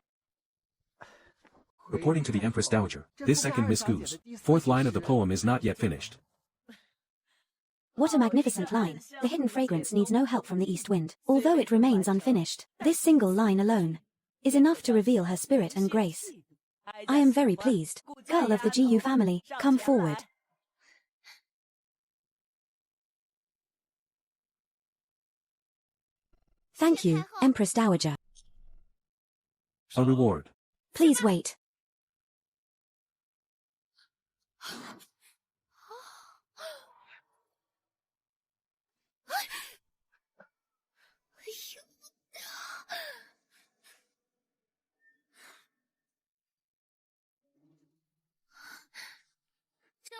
Reporting to the Empress Dowager, this second Miss Gu's fourth line of the poem is not yet finished. What a magnificent line. The hidden fragrance needs no help from the east wind. Although it remains unfinished, this single line alone is enough to reveal her spirit and grace. I am very pleased. Girl of the GU family, come forward. Thank you, Empress Dowager. A reward. Please wait.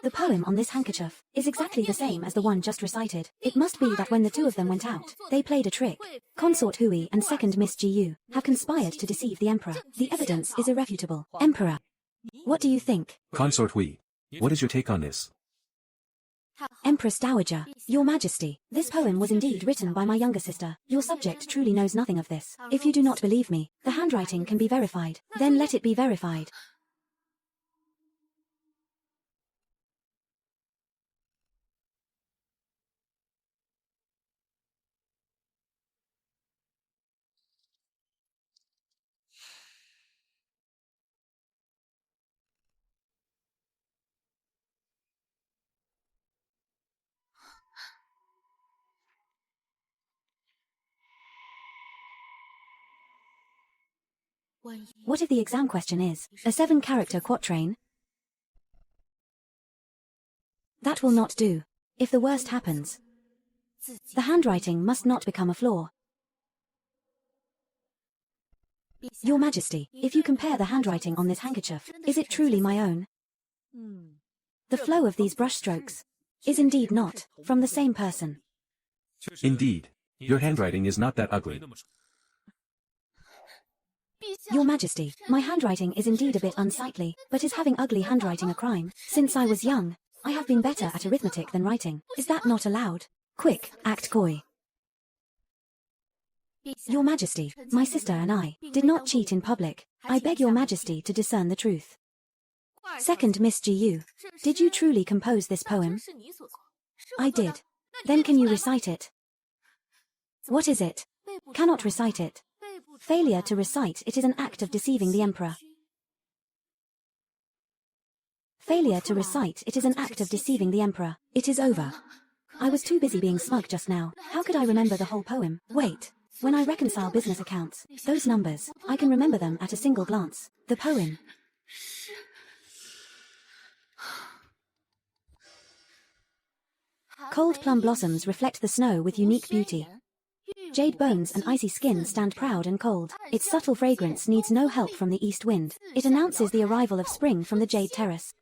The poem on this handkerchief is exactly the same as the one just recited. It must be that when the two of them went out, they played a trick. Consort Hui and second Miss GU have conspired to deceive the Emperor. The evidence is irrefutable. Emperor, what do you think? Consort Hui, what is your take on this? Empress Dowager, Your Majesty, this poem was indeed written by my younger sister. Your subject truly knows nothing of this. If you do not believe me, the handwriting can be verified. Then let it be verified. What if the exam question is a 7-character quatrain? That will not do. If the worst happens, the handwriting must not become a flaw. Your Majesty, if you compare the handwriting on this handkerchief, is it truly my own? The flow of these brushstrokes is indeed not from the same person. Indeed, your handwriting is not that ugly. Your Majesty, my handwriting is indeed a bit unsightly, but is having ugly handwriting a crime? Since I was young, I have been better at arithmetic than writing. Is that not allowed? Quick, act coy. Your Majesty, my sister and I did not cheat in public. I beg your Majesty to discern the truth. Second Miss Gu, did you truly compose this poem? I did. Then can you recite it? What is it? Cannot recite it. Failure to recite it is an act of deceiving the Emperor. Failure to recite it is an act of deceiving the Emperor. It is over. I was too busy being smug just now. How could I remember the whole poem? Wait. When I reconcile business accounts, those numbers, I can remember them at a single glance. The poem. Cold plum blossoms reflect the snow with unique beauty. Jade bones and icy skin stand proud and cold. Its subtle fragrance needs no help from the east wind. It announces the arrival of spring from the Jade Terrace.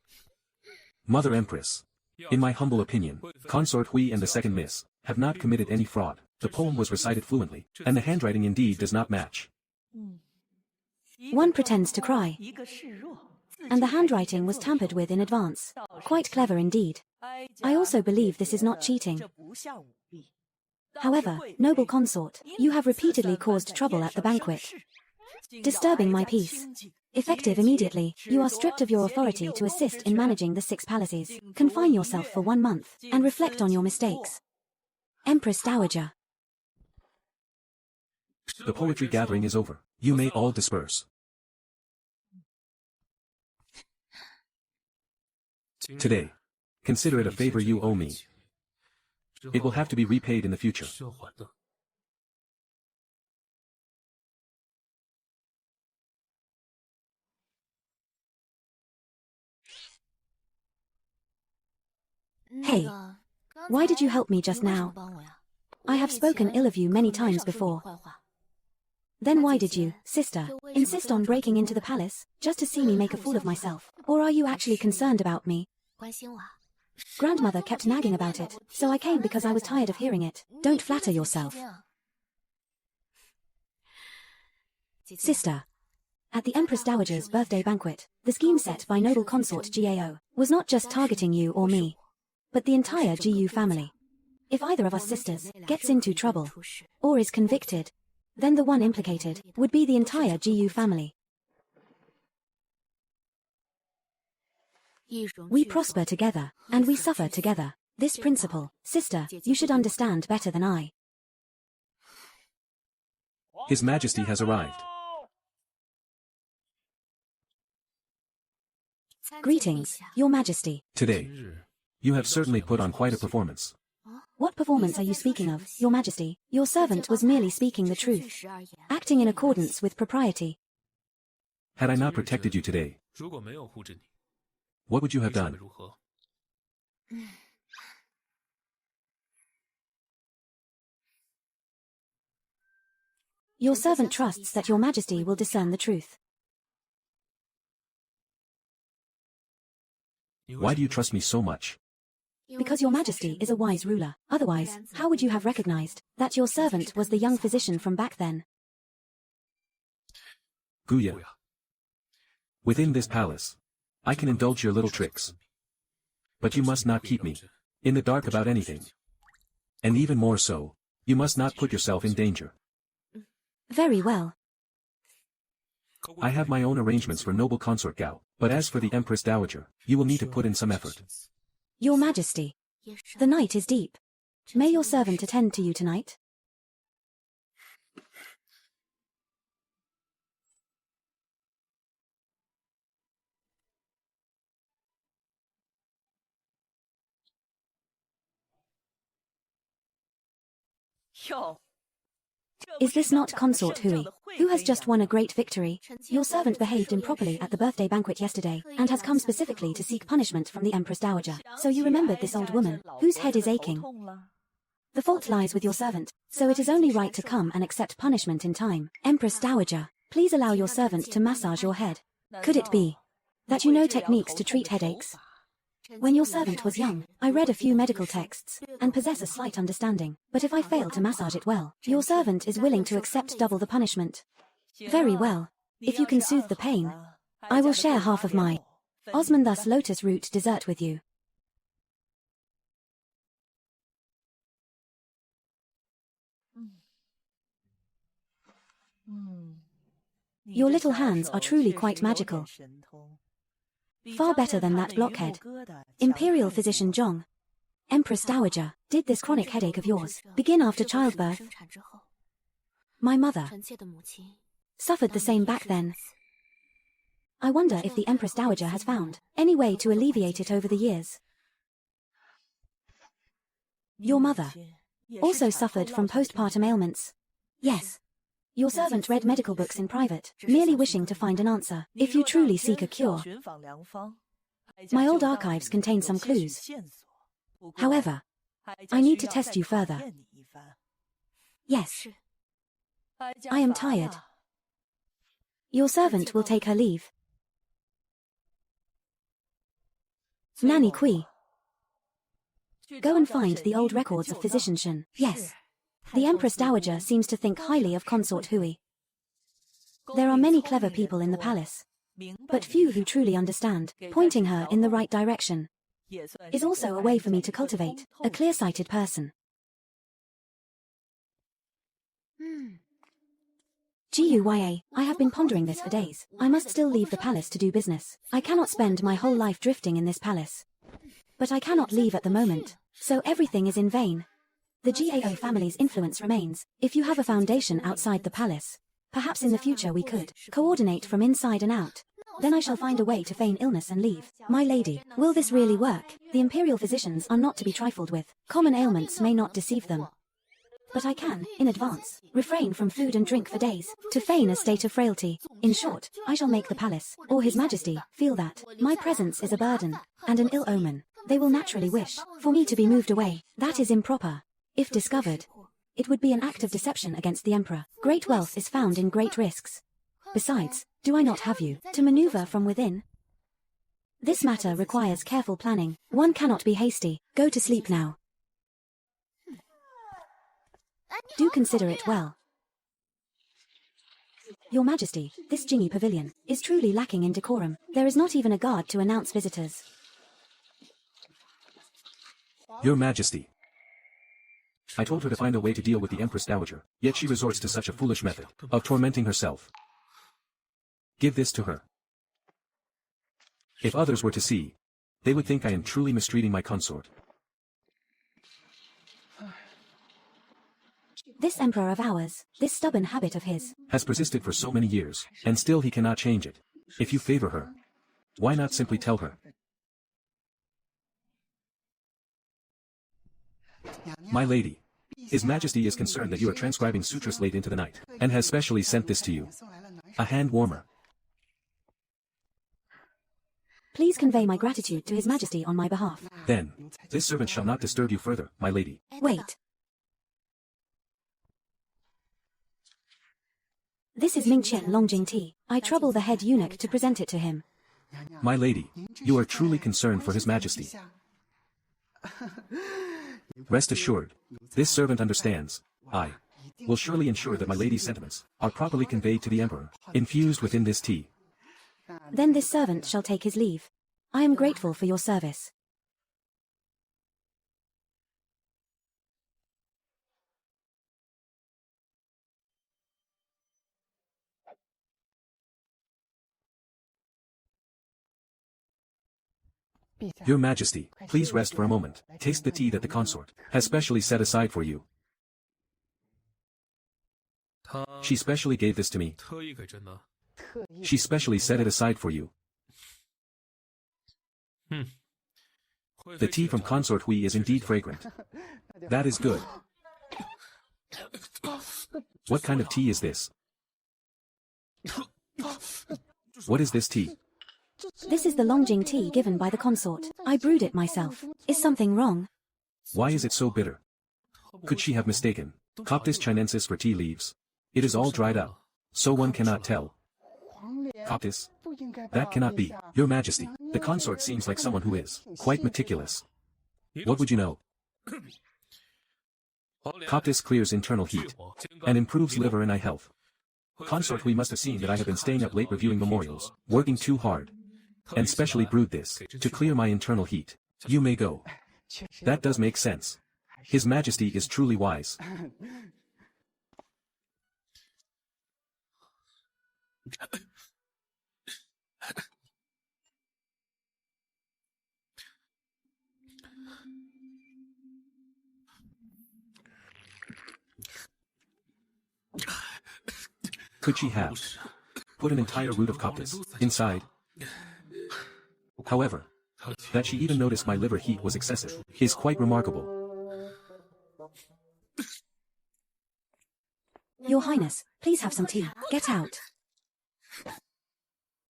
Mother Empress, in my humble opinion, Consort Hui and the second Miss have not committed any fraud. The poem was recited fluently, and the handwriting indeed does not match. One pretends to cry, and the handwriting was tampered with in advance. Quite clever indeed. I also believe this is not cheating. However, noble consort, you have repeatedly caused trouble at the banquet, disturbing my peace. Effective immediately, you are stripped of your authority to assist in managing the 6 palaces. Confine yourself for 1 month, and reflect on your mistakes. Empress Dowager. The poetry gathering is over. You may all disperse. Today, consider it a favor you owe me. It will have to be repaid in the future. Hey, why did you help me just now? I have spoken ill of you many times before. Then why did you, sister, insist on breaking into the palace, just to see me make a fool of myself? Or are you actually concerned about me? Grandmother kept nagging about it, so I came because I was tired of hearing it. Don't flatter yourself. Sister, at the Empress Dowager's birthday banquet, the scheme set by noble consort Gao was not just targeting you or me, but the entire GU family. If either of us sisters gets into trouble, or is convicted, then the one implicated would be the entire GU family. We prosper together, and we suffer together. This principle, sister, you should understand better than I. His Majesty has arrived. Greetings, Your Majesty. Today, you have certainly put on quite a performance. What performance are you speaking of, Your Majesty? Your servant was merely speaking the truth, acting in accordance with propriety. Had I not protected you today, what would you have done? Your servant trusts that Your Majesty will discern the truth. Why do you trust me so much? Because Your Majesty is a wise ruler. Otherwise, how would you have recognized that your servant was the young physician from back then? Guya. Within this palace, I can indulge your little tricks. But you must not keep me in the dark about anything. And even more so, you must not put yourself in danger. Very well. I have my own arrangements for noble consort Gao, but as for the Empress Dowager, you will need to put in some effort. Your Majesty, the night is deep. May your servant attend to you tonight? Is this not Consort Hui, who has just won a great victory? Your servant behaved improperly at the birthday banquet yesterday, and has come specifically to seek punishment from the Empress Dowager. So you remembered this old woman, whose head is aching. The fault lies with your servant, so it is only right to come and accept punishment in time. Empress Dowager, Please allow your servant to massage your head. Could it be that you know techniques to treat headaches? When your servant was young, I read a few medical texts and possess a slight understanding. But if I fail to massage it well, your servant is willing to accept double the punishment. Very well. If you can soothe the pain, I will share half of my Osmanthus lotus root dessert with you. Your little hands are truly quite magical. Far better than that blockhead. Imperial physician Zhong, Empress Dowager, did this chronic headache of yours begin after childbirth? My mother suffered the same back then. I wonder if the Empress Dowager has found any way to alleviate it over the years. Your mother also suffered from postpartum ailments. Yes. Your servant read medical books in private, merely wishing to find an answer. If you truly seek a cure, my old archives contain some clues. However, I need to test you further. Yes. I am tired. Your servant will take her leave. Nanny Kui. Go and find the old records of Physician Shen. Yes. The Empress Dowager seems to think highly of Consort Hui. There are many clever people in the palace, but few who truly understand. Pointing her in the right direction is also a way for me to cultivate a clear-sighted person. Guya, I have been pondering this for days. I must still leave the palace to do business. I cannot spend my whole life drifting in this palace. But I cannot leave at the moment, so everything is in vain. The Gao family's influence remains. If you have a foundation outside the palace, perhaps in the future we could coordinate from inside and out. Then I shall find a way to feign illness and leave. My lady, will this really work? The imperial physicians are not to be trifled with. Common ailments may not deceive them. But I can, in advance, refrain from food and drink for days, to feign a state of frailty. In short, I shall make the palace, or His Majesty, feel that my presence is a burden, and an ill omen. They will naturally wish for me to be moved away. That is improper. If discovered, it would be an act of deception against the emperor. Great wealth is found in great risks. Besides, do I not have you to maneuver from within? This matter requires careful planning. One cannot be hasty. Go to sleep now. Do consider it well. Your Majesty, this Jingi pavilion is truly lacking in decorum. There is not even a guard to announce visitors. Your Majesty. I told her to find a way to deal with the Empress Dowager, yet she resorts to such a foolish method of tormenting herself. Give this to her. If others were to see, they would think I am truly mistreating my consort. This emperor of ours, this stubborn habit of his, has persisted for so many years, and still he cannot change it. If you favor her, why not simply tell her? My lady, His Majesty is concerned that you are transcribing sutras late into the night, and has specially sent this to you. A hand warmer. Please convey my gratitude to His Majesty on my behalf. Then, this servant shall not disturb you further, my lady. Wait. This is Mingqian Longjing tea. I trouble the head eunuch to present it to him. My lady, you are truly concerned for His Majesty. Rest assured, this servant understands. I will surely ensure that my lady's sentiments are properly conveyed to the emperor, infused within this tea. Then this servant shall take his leave. I am grateful for your service. Your Majesty, please rest for a moment. Taste the tea that the consort has specially set aside for you. She specially gave this to me. She specially set it aside for you. The tea from Consort Hui is indeed fragrant. That is good. What kind of tea is this? What is this tea? This is the Longjing tea given by the consort. I brewed it myself. Is something wrong? Why is it so bitter? Could she have mistaken Coptis chinensis for tea leaves? It is all dried up. So one cannot tell. Coptis? That cannot be, Your Majesty. The consort seems like someone who is quite meticulous. What would you know? Coptis clears internal heat and improves liver and eye health. Consort, we must have seen that I have been staying up late reviewing memorials, working too hard, and specially brewed this to clear my internal heat. You may go. That does make sense. His Majesty is truly wise. Could she have put an entire root of coptis inside? However, that she even noticed my liver heat was excessive is quite remarkable. Your Highness, please have some tea. Get out.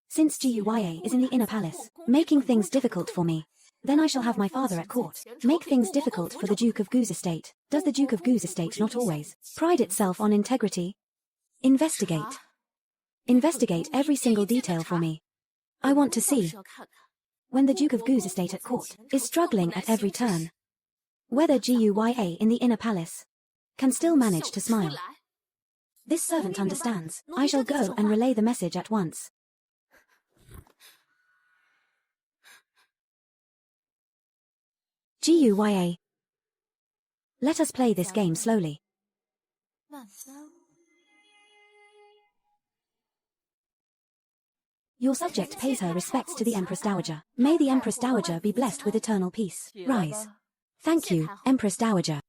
Since Guya is in the inner palace, making things difficult for me, then I shall have my father at court make things difficult for the Duke of Gu's estate. Does the Duke of Gu's estate not always pride itself on integrity? Investigate. Investigate every single detail for me. I want to see when the Duke of Gu's estate at court is struggling at every turn, whether Guya in the inner palace can still manage to smile. This servant understands. I shall go and relay the message at once. Guya. Let us play this game slowly. Your subject pays her respects to the Empress Dowager. May the Empress Dowager be blessed with eternal peace. Rise. Thank you, Empress Dowager.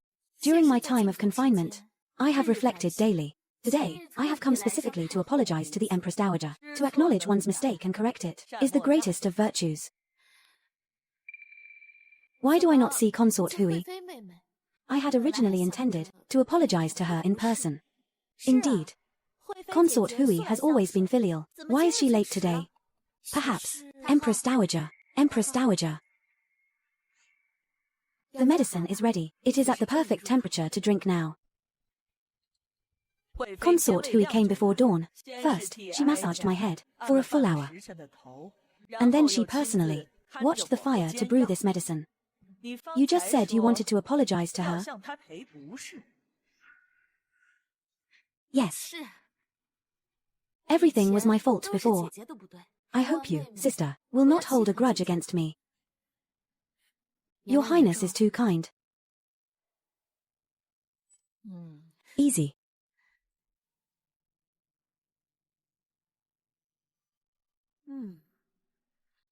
During my time of confinement, I have reflected daily. Today, I have come specifically to apologize to the Empress Dowager. To acknowledge one's mistake and correct it is the greatest of virtues. Why do I not see Consort Hui? I had originally intended to apologize to her in person. Indeed. Consort Hui has always been filial. Why is she late today? Perhaps. Empress Dowager. Empress Dowager. The medicine is ready. It is at the perfect temperature to drink now. Consort Hui came before dawn. First, she massaged my head for a full hour. And then she personally watched the fire to brew this medicine. You just said you wanted to apologize to her. Yes. Everything was my fault before. I hope you, sister, will not hold a grudge against me. Your Highness is too kind. Easy.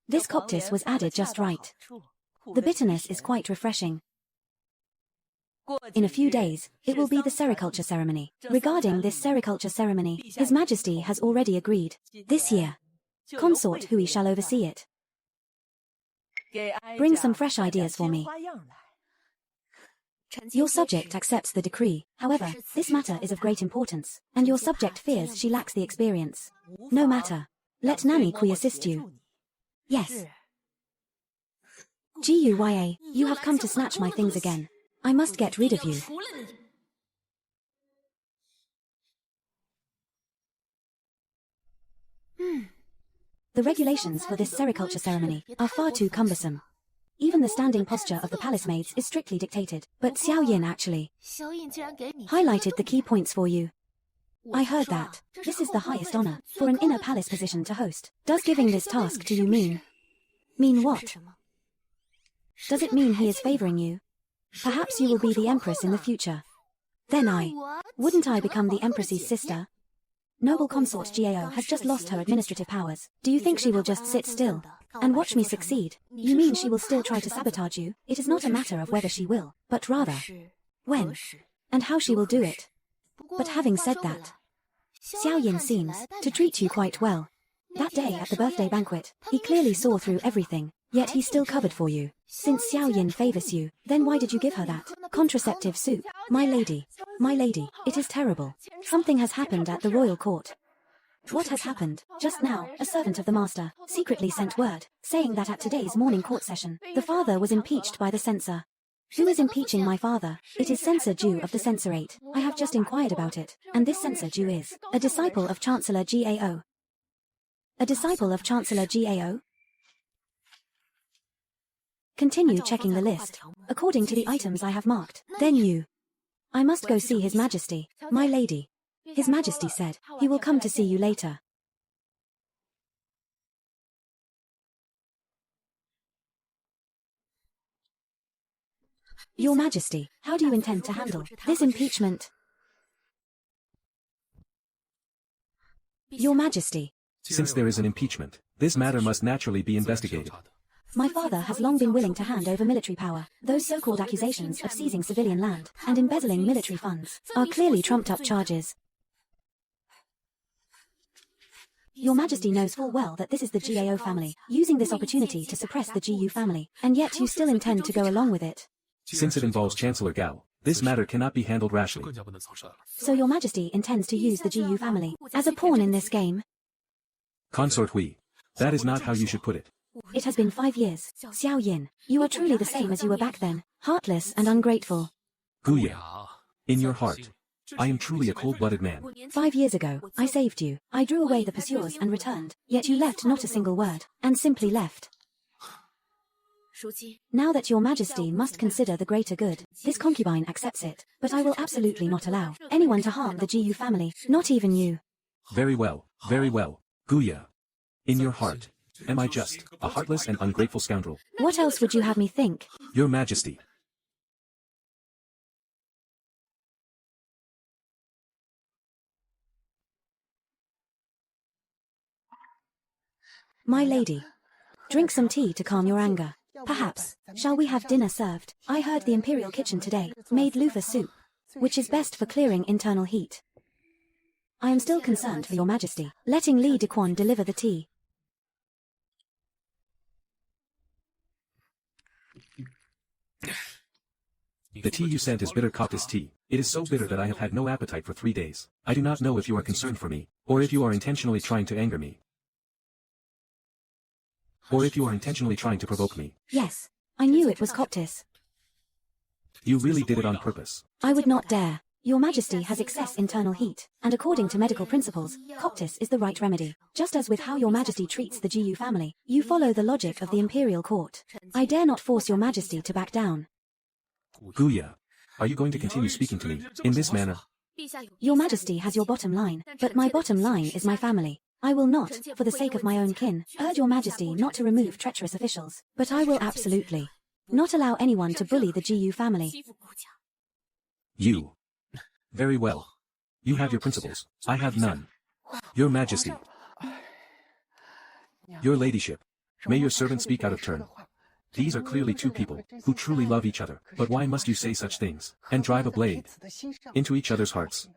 This coptis was added just right. The bitterness is quite refreshing. In a few days, it will be the sericulture ceremony. Regarding this sericulture ceremony, His Majesty has already agreed. This year, Consort Hui shall oversee it. Bring some fresh ideas for me. Your subject accepts the decree. However, this matter is of great importance, and your subject fears she lacks the experience. No matter. Let Nanny Kui assist you. Yes. Guya, you have come to snatch my things again. I must get rid of you. The regulations for this sericulture ceremony are far too cumbersome. Even the standing posture of the palace maids is strictly dictated, but Xiao Yin actually highlighted the key points for you. I heard that. This is the highest honor for an inner palace position to host. Does giving this task to you mean what? Does it mean he is favoring you? Perhaps you will be the Empress in the future. Then wouldn't I become the Empress's sister? Noble consort Gao has just lost her administrative powers. Do you think she will just sit still and watch me succeed? You mean she will still try to sabotage you? It is not a matter of whether she will, but rather when and how she will do it. But having said that, Xiao Yin seems to treat you quite well. That day at the birthday banquet, he clearly saw through everything, yet he still covered for you. Since Xiao Yin favors you, then why did you give her that contraceptive soup? My lady, it is terrible. Something has happened at the royal court. What has happened? Just now, a servant of the master secretly sent word, saying that at today's morning court session, the father was impeached by the censor. Who is impeaching my father? It is Censor Jew of the Censorate. I have just inquired about it, and this Censor Jew is a disciple of Chancellor Gao. A disciple of Chancellor Gao? Continue checking the list. According to the items I have marked, then you. I must go see His Majesty, my lady. His Majesty said, he will come to see you later. Your Majesty, how do you intend to handle this impeachment? Your Majesty. Since there is an impeachment, this matter must naturally be investigated. My father has long been willing to hand over military power. Those so-called accusations of seizing civilian land and embezzling military funds are clearly trumped-up charges. Your Majesty knows full well that this is the Gao family, using this opportunity to suppress the GU family, and yet you still intend to go along with it. Since it involves Chancellor Gao, this matter cannot be handled rashly. So Your Majesty intends to use the GU family as a pawn in this game? Consort Hui. That is not how you should put it. It has been 5 years. Xiao Yin, you are truly the same as you were back then, heartless and ungrateful. Guya. In your heart, I am truly a cold-blooded man. 5 years ago, I saved you. I drew away the pursuers and returned, yet you left not a single word, and simply left. Now that Your Majesty must consider the greater good, this concubine accepts it, but I will absolutely not allow anyone to harm the GU family, not even you. Very well, very well. Guya. In your heart, am I just a heartless and ungrateful scoundrel? What else would you have me think? Your Majesty. My lady. Drink some tea to calm your anger. Perhaps, shall we have dinner served? I heard the Imperial kitchen today made loofah soup, which is best for clearing internal heat. I am still concerned for Your Majesty, letting Li Dequan deliver the tea. The tea you sent is bitter cactus tea. It is so bitter that I have had no appetite for 3 days. I do not know if you are concerned for me, or if you are intentionally trying to anger me. Or if you are intentionally trying to provoke me. Yes, I knew it was cactus. You really did it on purpose. I would not dare. Your Majesty has excess internal heat, and according to medical principles, cactus is the right remedy. Just as with how Your Majesty treats the GU family, you follow the logic of the Imperial Court. I dare not force Your Majesty to back down. Guya, are you going to continue speaking to me in this manner? Your Majesty has your bottom line, but my bottom line is my family. I will not, for the sake of my own kin, urge Your Majesty not to remove treacherous officials, but I will absolutely not allow anyone to bully the GU family. You. Very well. You have your principles. I have none. Your Majesty. Your Ladyship. May your servant speak out of turn. These are clearly two people who truly love each other, but why must you say such things and drive a blade into each other's hearts?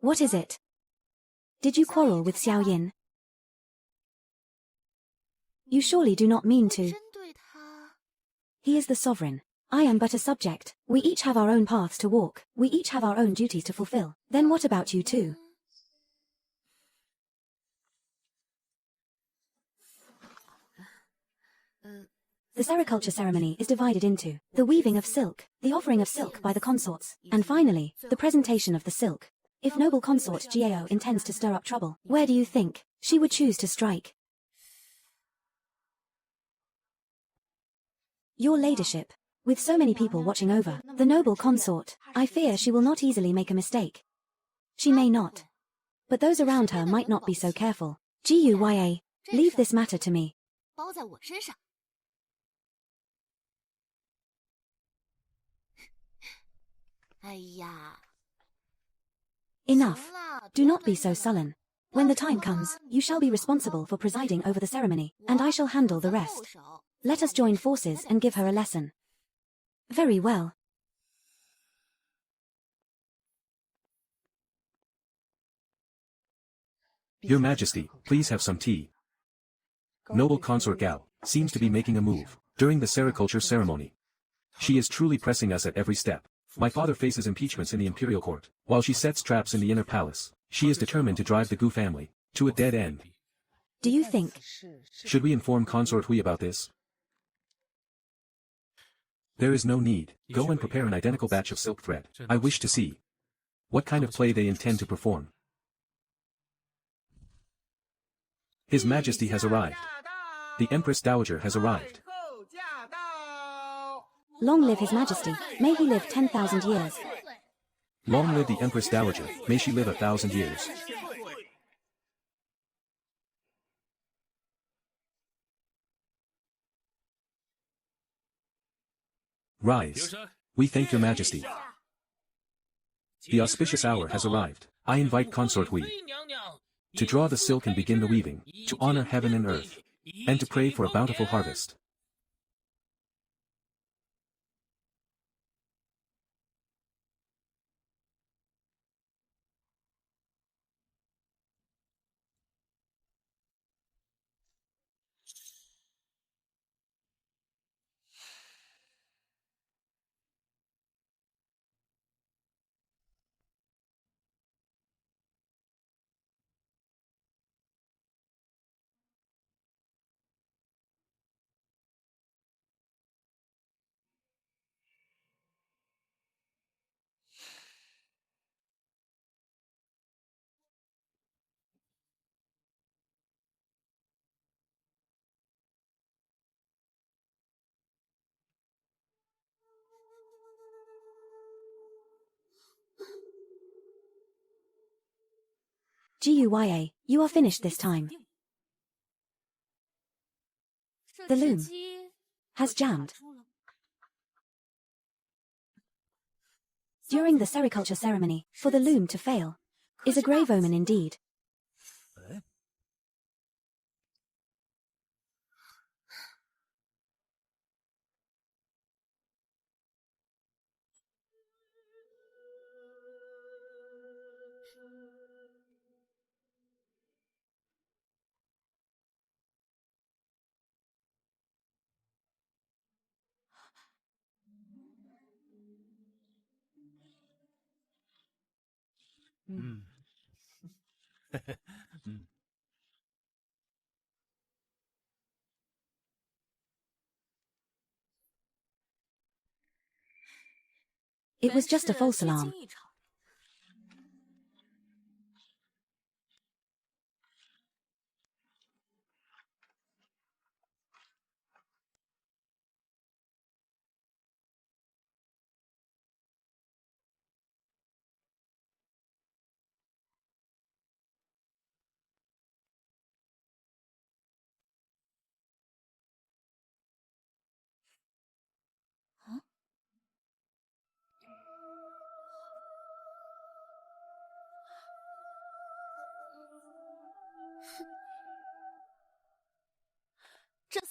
What is it? Did you quarrel with Xiao Yin? You surely do not mean to. He is the sovereign. I am but a subject. We each have our own paths to walk. We each have our own duties to fulfill. Then what about you too? The sericulture ceremony is divided into the weaving of silk, the offering of silk by the consorts, and finally, the presentation of the silk. If noble consort Gao intends to stir up trouble, where do you think she would choose to strike? Your ladyship, with so many people watching over, the noble consort, I fear she will not easily make a mistake. She may not. But those around her might not be so careful. Guya, leave this matter to me. Enough. Do not be so sullen. When the time comes, you shall be responsible for presiding over the ceremony, and I shall handle the rest. Let us join forces and give her a lesson. Very well. Your Majesty, please have some tea. Noble Consort Gao seems to be making a move during the sericulture ceremony. She is truly pressing us at every step. My father faces impeachments in the Imperial Court, while she sets traps in the inner palace. She is determined to drive the Gu family to a dead end. Do you think? Should we inform Consort Hui about this? There is no need. Go and prepare an identical batch of silk thread. I wish to see what kind of play they intend to perform. His Majesty has arrived. The Empress Dowager has arrived. Long live His Majesty. May he live 10,000 years. Long live the Empress Dowager. May she live 1,000 years. Rise. We thank your Majesty. The auspicious hour has arrived. I invite Consort Hui to draw the silk and begin the weaving, to honor heaven and earth, and to pray for a bountiful harvest. Guya, you are finished this time. The loom has jammed. During the sericulture ceremony, for the loom to fail is a grave omen indeed. It was just a false alarm.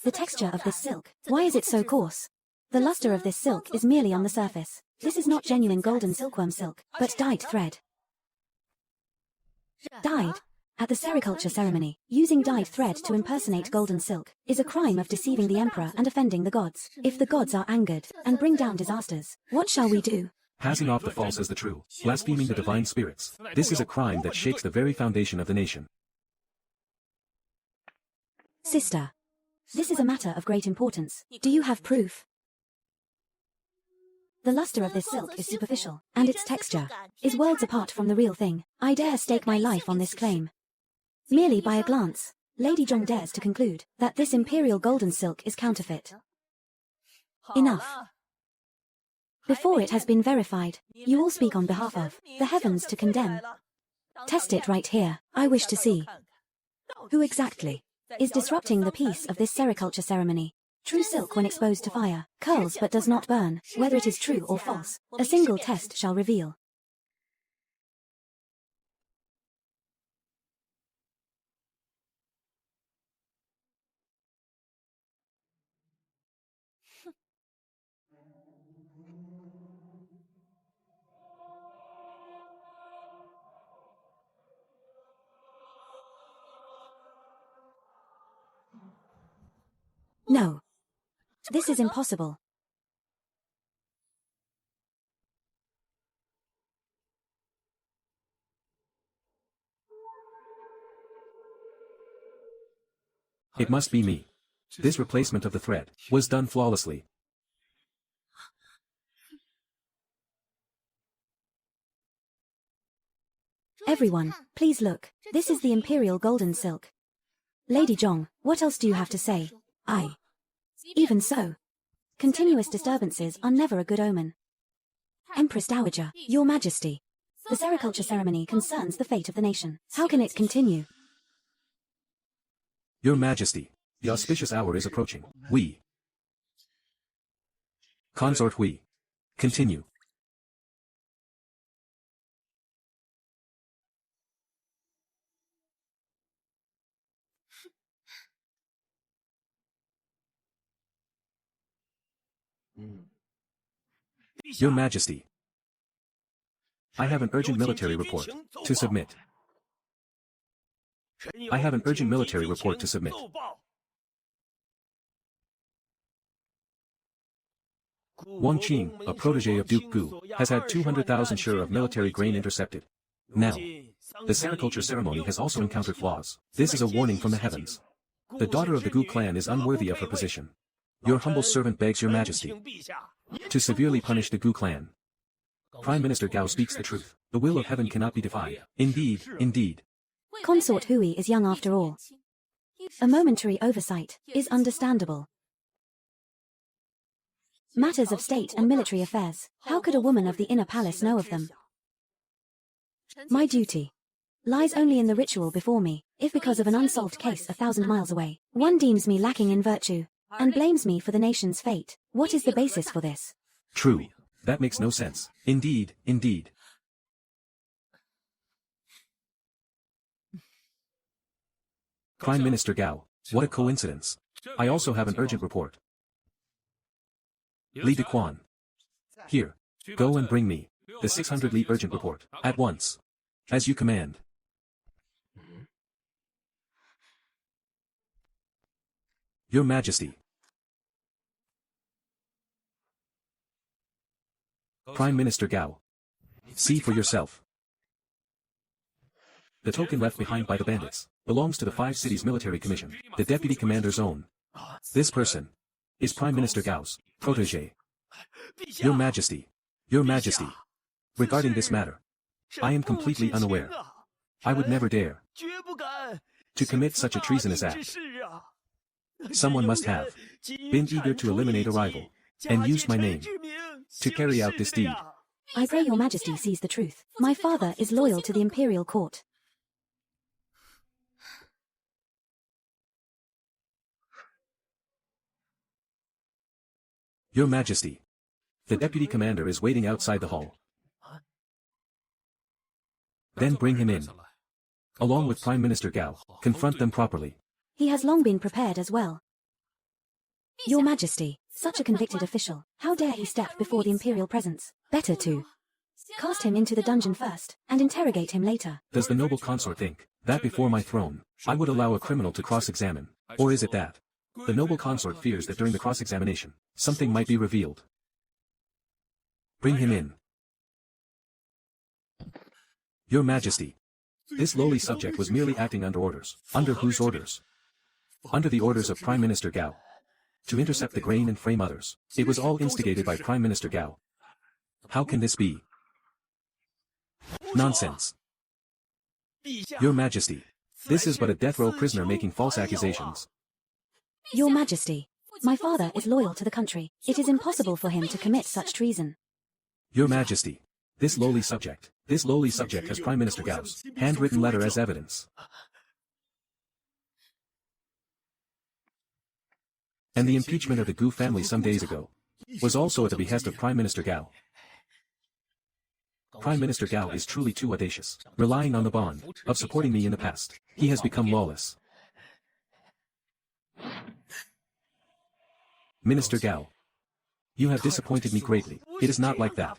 The texture of this silk, why is it so coarse? The luster of this silk is merely on the surface. This is not genuine golden silkworm silk, but dyed thread. Dyed. At the sericulture ceremony, using dyed thread to impersonate golden silk is a crime of deceiving the emperor and offending the gods. If the gods are angered and bring down disasters, what shall we do? Passing off the false as the true, blaspheming the divine spirits. This is a crime that shakes the very foundation of the nation. Sister, this is a matter of great importance. Do you have proof? The luster of this silk is superficial, and its texture is worlds apart from the real thing. I dare stake my life on this claim. Merely by a glance, Lady Zhong dares to conclude that this imperial golden silk is counterfeit. Enough. Before it has been verified, you all speak on behalf of the heavens to condemn. Test it right here. I wish to see who exactly is disrupting the peace of this sericulture ceremony. True silk when exposed to fire, curls but does not burn. Whether it is true or false, a single test shall reveal. No. This is impossible. It must be me. This replacement of the thread was done flawlessly. Everyone, please look. This is the Imperial Golden Silk. Lady Zhong, what else do you have to say? Even so. Continuous disturbances are never a good omen. Empress Dowager, Your Majesty. The sericulture ceremony concerns the fate of the nation. How can it continue? Your Majesty, the auspicious hour is approaching. We. Consort we. Continue. Your Majesty, I have an urgent military report to submit. I have an urgent military report to submit. Wang Qing, a protege of Duke Gu, has had 200,000 share of military grain intercepted. Now, the sericulture ceremony has also encountered flaws. This is a warning from the heavens. The daughter of the Gu clan is unworthy of her position. Your humble servant begs Your Majesty to severely punish the Gu clan. Prime Minister Gao speaks the truth. The will of heaven cannot be defied. Indeed, indeed. Consort Hui is young after all. A momentary oversight is understandable. Matters of state and military affairs, how could a woman of the inner palace know of them? My duty lies only in the ritual before me. If because of an unsolved case 1,000 miles away, one deems me lacking in virtue, and blames me for the nation's fate, what is the basis for this? True. That makes no sense. Indeed, indeed. Prime Minister Gao, what a coincidence. I also have an urgent report. Li Dequan. Here. Go and bring me the 600 Li urgent report, at once. As you command. Your Majesty. Prime Minister Gao. See for yourself. The token left behind by the bandits belongs to the 5 cities military commission, the deputy commander's own. This person is Prime Minister Gao's protege. Your Majesty. Your Majesty. Regarding this matter, I am completely unaware. I would never dare to commit such a treasonous act. Someone must have been eager to eliminate a rival and used my name to carry out this deed. I pray Your Majesty sees the truth. My father is loyal to the Imperial Court. Your Majesty. The deputy commander is waiting outside the hall. Then bring him in. Along with Prime Minister Gao, confront them properly. He has long been prepared as well. Your Majesty, such a convicted official, how dare he step before the Imperial presence? Better to cast him into the dungeon first, and interrogate him later. Does the noble consort think that before my throne, I would allow a criminal to cross-examine? Or is it that the noble consort fears that during the cross-examination, something might be revealed? Bring him in. Your Majesty. This lowly subject was merely acting under orders. Under whose orders? Under the orders of Prime Minister Gao. To intercept the grain and frame others. It was all instigated by Prime Minister Gao. How can this be? Nonsense. Your Majesty. This is but a death row prisoner making false accusations. Your Majesty, my father is loyal to the country. It is impossible for him to commit such treason. Your Majesty. This lowly subject has Prime Minister Gao's handwritten letter as evidence. And the impeachment of the Gu family some days ago was also at the behest of Prime Minister Gao. Prime Minister Gao is truly too audacious, relying on the bond of supporting me in the past. He has become lawless. Minister Gao, you have disappointed me greatly. It is not like that.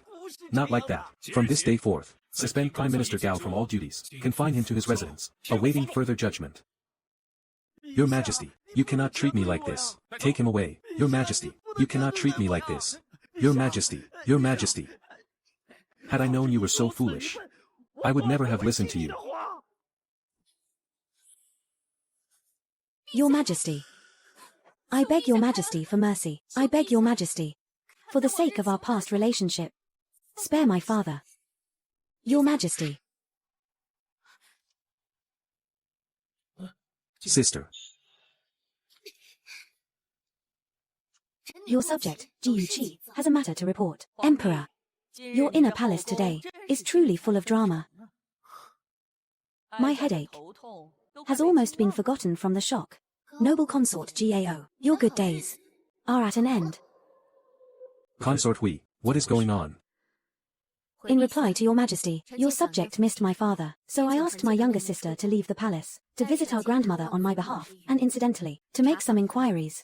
Not like that. From this day forth, suspend Prime Minister Gao from all duties, confine him to his residence, awaiting further judgment. Your Majesty, you cannot treat me like this. Take him away. Your Majesty, you cannot treat me like this. Your Majesty, Your Majesty. Had I known you were so foolish, I would never have listened to you. Your Majesty. I beg your Majesty for mercy. I beg your Majesty. For the sake of our past relationship. Spare my father. Your Majesty. Sister. Your subject, Jiyu Qi, has a matter to report. Emperor. Your inner palace today is truly full of drama. My headache has almost been forgotten from the shock. Noble consort Gao, your good days are at an end. Consort Hui, what is going on? In reply to your Majesty, your subject missed my father, so I asked my younger sister to leave the palace, to visit our grandmother on my behalf, and incidentally, to make some inquiries.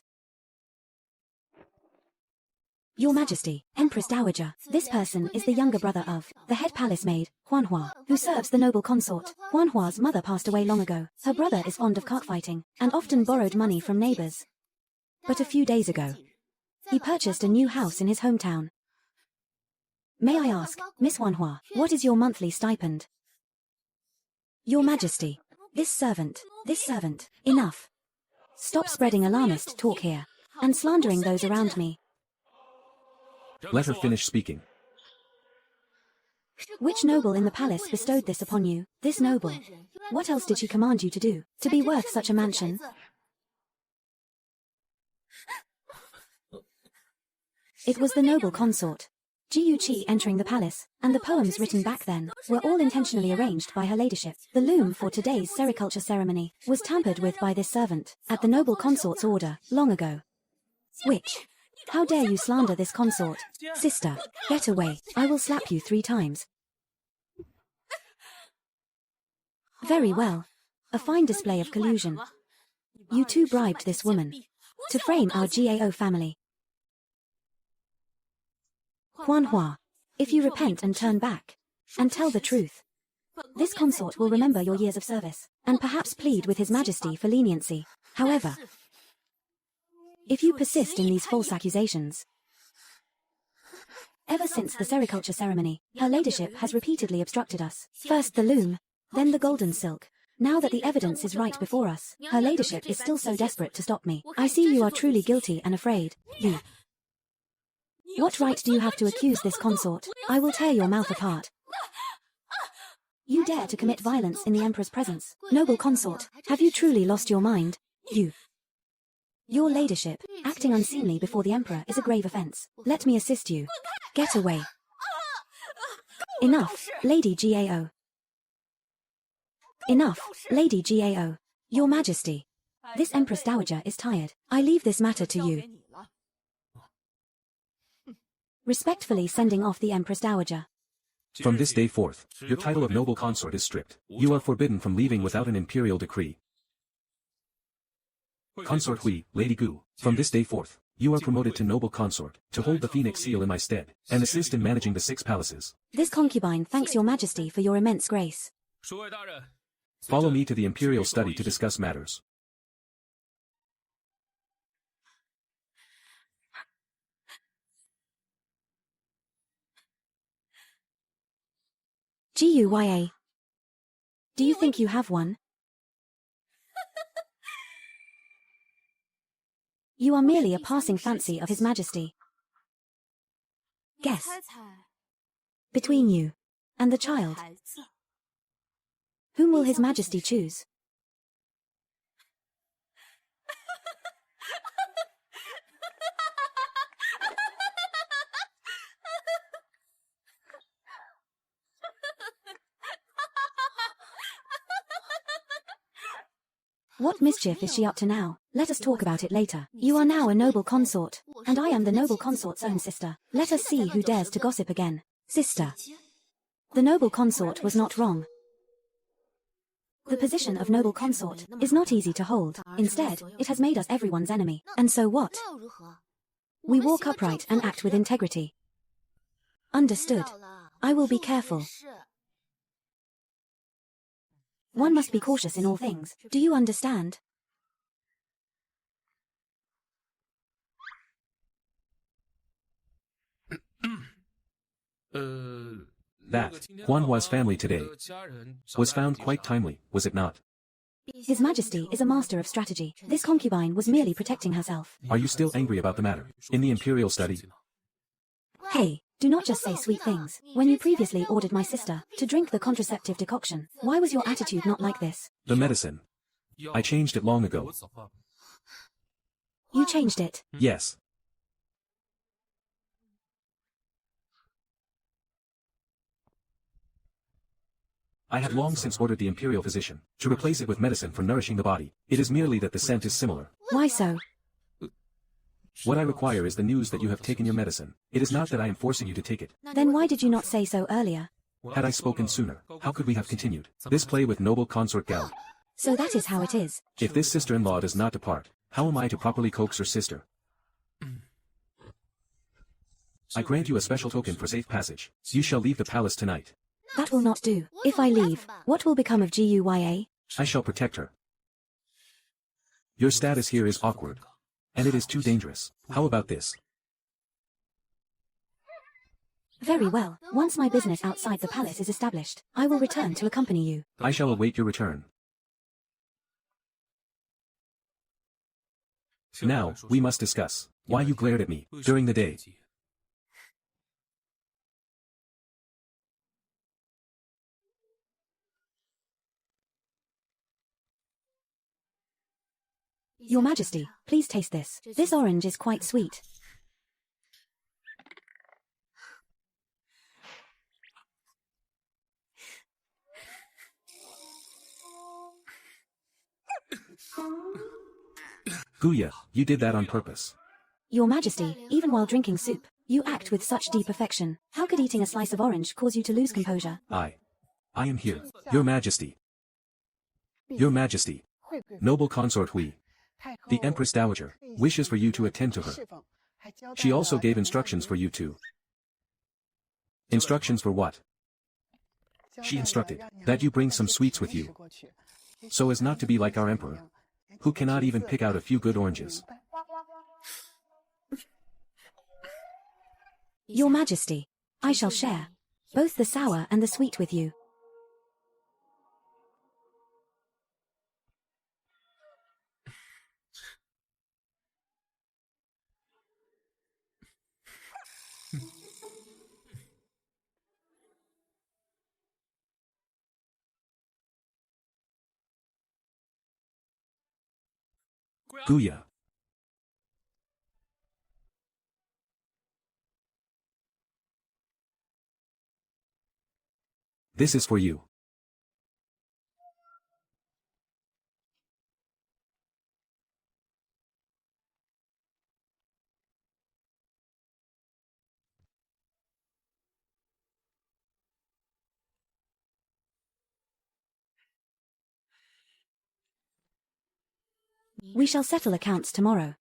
Your Majesty, Empress Dowager, this person is the younger brother of the head palace maid, Huanhua, who serves the noble consort. Huanhua's mother passed away long ago. Her brother is fond of cockfighting, and often borrowed money from neighbors. But a few days ago, he purchased a new house in his hometown. May I ask, Miss Huanhua, what is your monthly stipend? Your Majesty, this servant, enough. Stop spreading alarmist talk here, and slandering those around me. Let her finish speaking. Which noble in the palace bestowed this upon you? This noble. What else did she command you to do, to be worth such a mansion? It was the noble consort, Jiyu Qi, entering the palace, and the poems written back then were all intentionally arranged by her ladyship. The loom for today's sericulture ceremony was tampered with by this servant, at the noble consort's order, long ago. Which? How dare you slander this consort? Sister, get away. I will slap you 3 times. Very well. A fine display of collusion. You two bribed this woman to frame our Gao family. Huanhua, if you repent and turn back, and tell the truth, this consort will remember your years of service, and perhaps plead with His Majesty for leniency. However, if you persist in these false accusations, ever since the sericulture ceremony, her ladyship has repeatedly obstructed us. First the loom, then the golden silk. Now that the evidence is right before us, her ladyship is still so desperate to stop me. I see you are truly guilty and afraid. You. What right do you have to accuse this consort? I will tear your mouth apart. You dare to commit violence in the Emperor's presence. Noble consort, have you truly lost your mind? You. Your ladyship, acting unseemly before the Emperor is a grave offense. Let me assist you. Get away. Enough, Lady Gao. Enough, Lady Gao. Your Majesty. This Empress Dowager is tired. I leave this matter to you. Respectfully sending off the Empress Dowager. From this day forth, your title of noble consort is stripped. You are forbidden from leaving without an imperial decree. Consort Hui, Lady Gu, from this day forth, you are promoted to noble consort, to hold the phoenix seal in my stead, and assist in managing the 6 palaces. This concubine thanks your Majesty for your immense grace. Follow me to the imperial study to discuss matters. Guya. Do you think you have one? You are merely a passing fancy of His Majesty. Guess. Between you and the child, whom will His Majesty choose? What mischief is she up to now? Let us talk about it later. You are now a noble consort, and I am the noble consort's own sister. Let us see who dares to gossip again. Sister. The noble consort was not wrong. The position of noble consort is not easy to hold. Instead, it has made us everyone's enemy. And so what? We walk upright and act with integrity. Understood. I will be careful. One must be cautious in all things. Do you understand? That, Huanhua's family today, was found quite timely, was it not? His Majesty is a master of strategy. This concubine was merely protecting herself. Are you still angry about the matter? In the Imperial study? Hey, do not just say sweet things. When you previously ordered my sister to drink the contraceptive decoction, why was your attitude not like this? The medicine. I changed it long ago. You changed it. Yes. I have long since ordered the Imperial physician to replace it with medicine for nourishing the body. It is merely that the scent is similar. Why so? What I require is the news that you have taken your medicine. It is not that I am forcing you to take it. Then why did you not say so earlier? Had I spoken sooner, how could we have continued this play with noble consort Gal? So that is how it is. If this sister-in-law does not depart, how am I to properly coax her sister? I grant you a special token for safe passage. You shall leave the palace tonight. That will not do. If I leave, what will become of Guya? I shall protect her. Your status here is awkward. And it is too dangerous. How about this? Very well. Once my business outside the palace is established, I will return to accompany you. I shall await your return. Now, we must discuss why you glared at me during the day. Your Majesty, please taste this. This orange is quite sweet. Guya, you did that on purpose. Your Majesty, even while drinking soup, you act with such deep affection. How could eating a slice of orange cause you to lose composure? I am here. Your Majesty. Your Majesty. Noble consort Hui. The Empress Dowager wishes for you to attend to her. She also gave instructions for you to. Instructions for what? She instructed that you bring some sweets with you, so as not to be like our emperor, who cannot even pick out a few good oranges. Your Majesty, I shall share both the sour and the sweet with you. Guya. This is for you. We shall settle accounts tomorrow.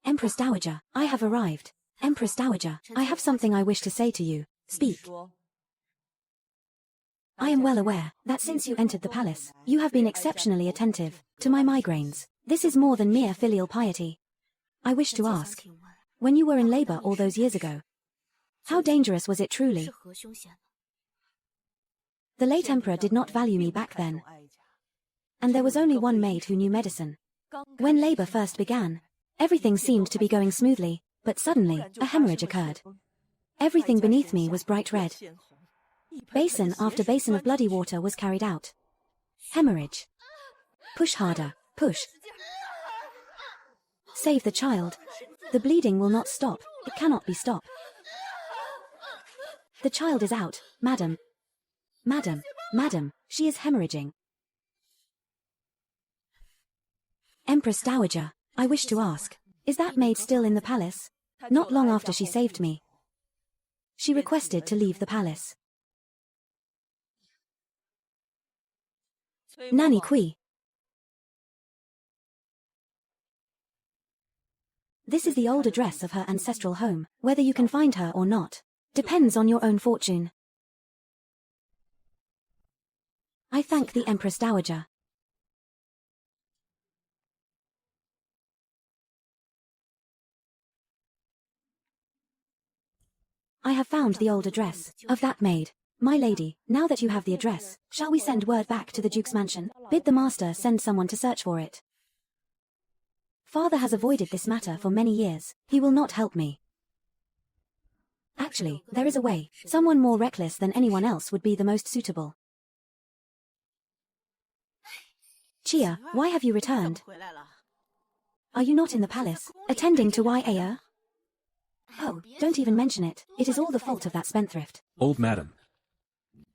Empress Dowager, I have arrived. Empress Dowager, I have something I wish to say to you. Speak. I am well aware that since you entered the palace, you have been exceptionally attentive to my migraines. This is more than mere filial piety. I wish to ask, when you were in labor all those years ago, how dangerous was it truly? The late emperor did not value me back then, and there was only one maid who knew medicine. When labor first began, everything seemed to be going smoothly, but suddenly, a hemorrhage occurred. Everything beneath me was bright red. Basin after basin of bloody water was carried out. Hemorrhage. Push harder, push. Save the child. The bleeding will not stop, it cannot be stopped. The child is out, madam. Madam, madam, she is hemorrhaging. Empress Dowager, I wish to ask, is that maid still in the palace? Not long after she saved me, she requested to leave the palace. Nanny Kui. This is the old address of her ancestral home. Whether you can find her or not depends on your own fortune. I thank the Empress Dowager. I have found the old address of that maid. My lady, now that you have the address, shall we send word back to the Duke's mansion? Bid the master send someone to search for it. Father has avoided this matter for many years. He will not help me. Actually, there is a way. Someone more reckless than anyone else would be the most suitable. Chia, why have you returned? Are you not in the palace, attending to YA? Oh, don't even mention it. It is all the fault of that spendthrift. Old madam.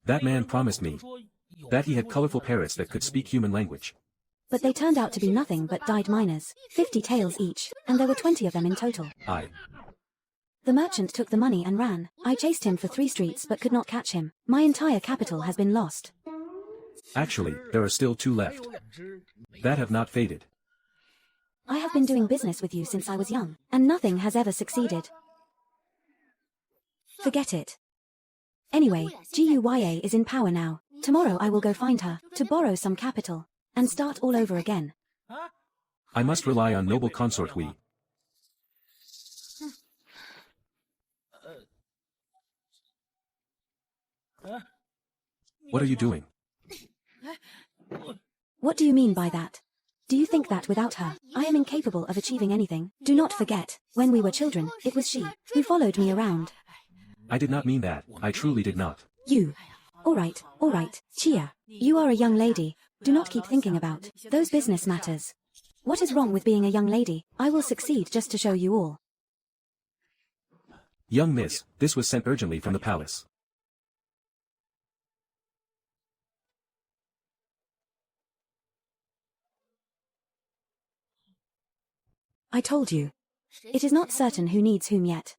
That man promised me that he had colorful parrots that could speak human language. But they turned out to be nothing but dyed miners, 50 taels each, and there were 20 of them in total. The merchant took the money and ran. I chased him for 3 streets but could not catch him. My entire capital has been lost. Actually, there are still 2 left that have not faded. I have been doing business with you since I was young, and nothing has ever succeeded. Forget it. Anyway, GUYA is in power now. Tomorrow I will go find her, to borrow some capital, and start all over again. I must rely on noble consort Hui. What are you doing? What do you mean by that? Do you think that without her, I am incapable of achieving anything? Do not forget, when we were children, it was she who followed me around. I did not mean that. I truly did not. You. All right, Chia. You are a young lady. Do not keep thinking about those business matters. What is wrong with being a young lady? I will succeed just to show you all. Young miss, this was sent urgently from the palace. I told you. It is not certain who needs whom yet.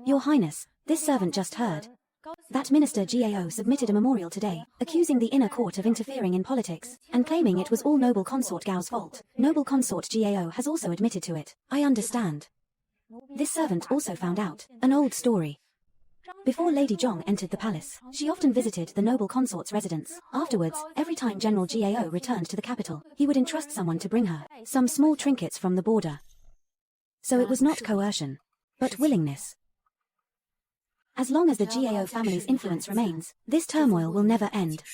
Your Highness, this servant just heard that Minister Gao submitted a memorial today, accusing the inner court of interfering in politics, and claiming it was all Noble Consort Gao's fault. Noble Consort Gao has also admitted to it. I understand. This servant also found out an old story. Before Lady Zhong entered the palace, she often visited the noble consort's residence. Afterwards, every time General Gao returned to the capital, he would entrust someone to bring her some small trinkets from the border. So it was not coercion, but willingness. As long as the Gao family's influence remains, this turmoil will never end.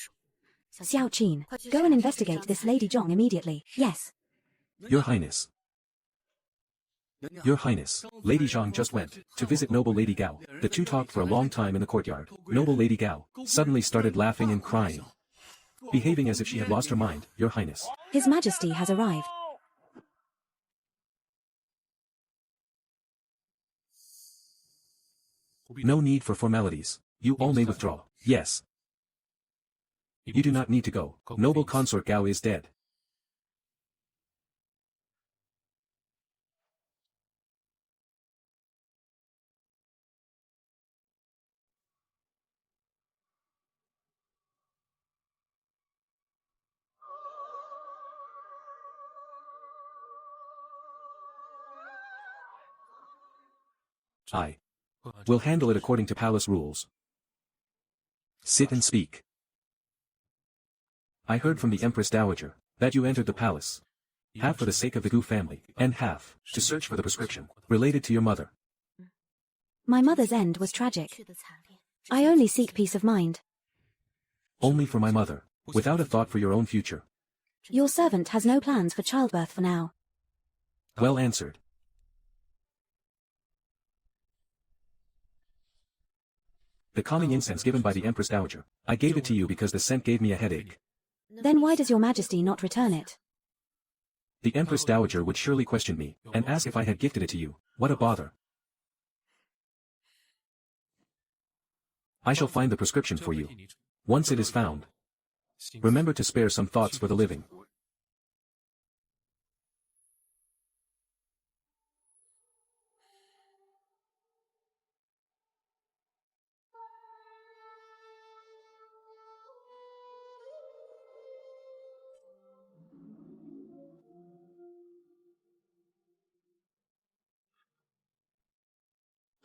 Xiao Qin, go and investigate this Lady Zhong immediately. Yes. Your Highness. Your Highness, Lady Zhang just went to visit Noble Lady Gao. The 2 talked for a long time in the courtyard. Noble Lady Gao suddenly started laughing and crying, behaving as if she had lost her mind, Your Highness. His Majesty has arrived. No need for formalities. You all may withdraw. Yes. You do not need to go. Noble Consort Gao is dead. I will handle it according to palace rules. Sit and speak. I heard from the Empress Dowager that you entered the palace, half for the sake of the Gu family, and half to search for the prescription related to your mother. My mother's end was tragic. I only seek peace of mind. Only for my mother, without a thought for your own future. Your servant has no plans for childbirth for now. Well answered. The calming incense given by the Empress Dowager. I gave it to you because the scent gave me a headache. Then why does your Majesty not return it? The Empress Dowager would surely question me, and ask if I had gifted it to you. What a bother. I shall find the prescription for you. Once it is found, remember to spare some thoughts for the living.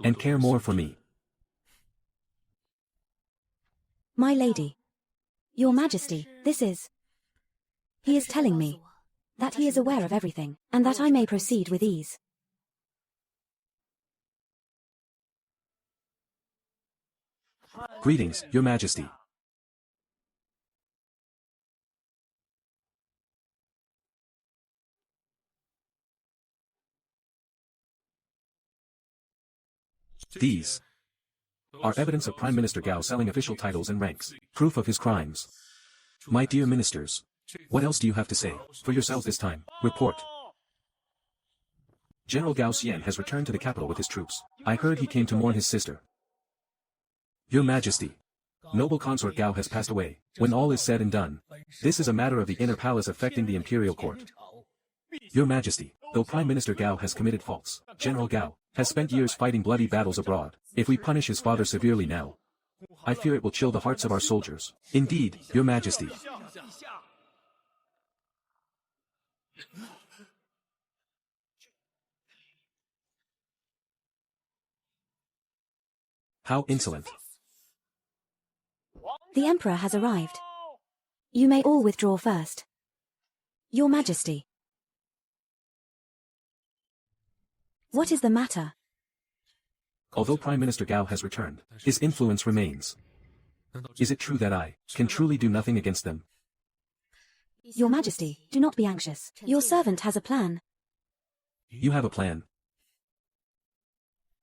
And care more for me. My lady. Your Majesty, this is... He is telling me that he is aware of everything, and that I may proceed with ease. Greetings, Your Majesty. These are evidence of Prime Minister Gao selling official titles and ranks, proof of his crimes. My dear ministers, what else do you have to say for yourselves this time? Report. General Gao Xian has returned to the capital with his troops. I heard he came to mourn his sister. Your Majesty, noble consort Gao has passed away. When all is said and done, this is a matter of the inner palace affecting the Imperial Court. Your Majesty, though Prime Minister Gao has committed faults, General Gao has spent years fighting bloody battles abroad. If we punish his father severely now, I fear it will chill the hearts of our soldiers. Indeed, Your Majesty. How insolent. The Emperor has arrived. You may all withdraw first. Your Majesty. What is the matter? Although Prime Minister Gao has returned, his influence remains. Is it true that I can truly do nothing against them? Your Majesty, do not be anxious. Your servant has a plan. You have a plan.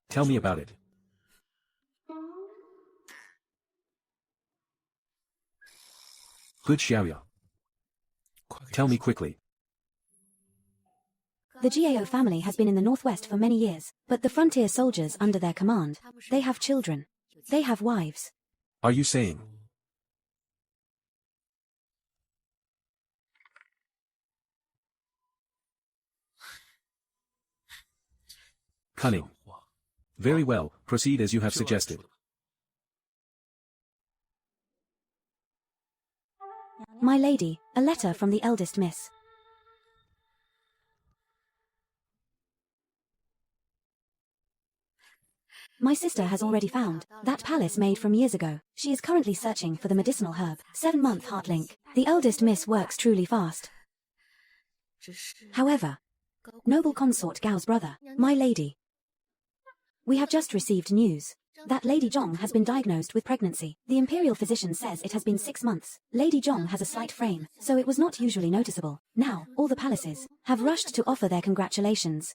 Tell me about it. Good Xiaoya. Tell me quickly. The Gao family has been in the northwest for many years, but the frontier soldiers under their command, they have children. They have wives. Are you saying? Cunning. Very well, proceed as you have suggested. My lady, a letter from the eldest miss. My sister has already found that palace made from years ago. She is currently searching for the medicinal herb, 7-month heart link. The eldest miss works truly fast. However, noble consort Gao's brother, my lady. We have just received news that Lady Zhong has been diagnosed with pregnancy. The imperial physician says it has been 6 months. Lady Zhong has a slight frame, so it was not usually noticeable. Now, all the palaces have rushed to offer their congratulations.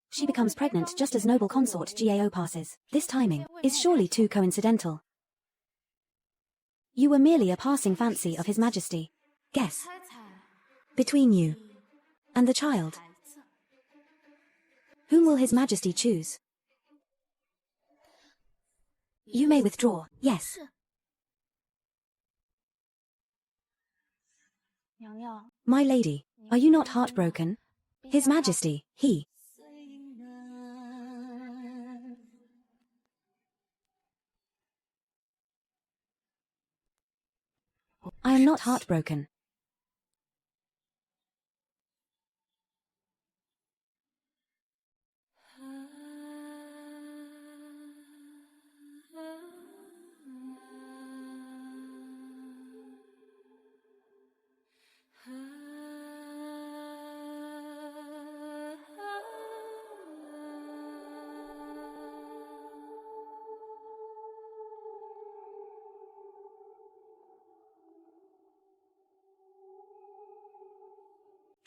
She becomes pregnant just as noble consort Gao passes. This timing is surely too coincidental. You were merely a passing fancy of His Majesty. Guess. Between you and the child, whom will His Majesty choose? You may withdraw, yes. My lady, are you not heartbroken? His Majesty, he. I am not heartbroken.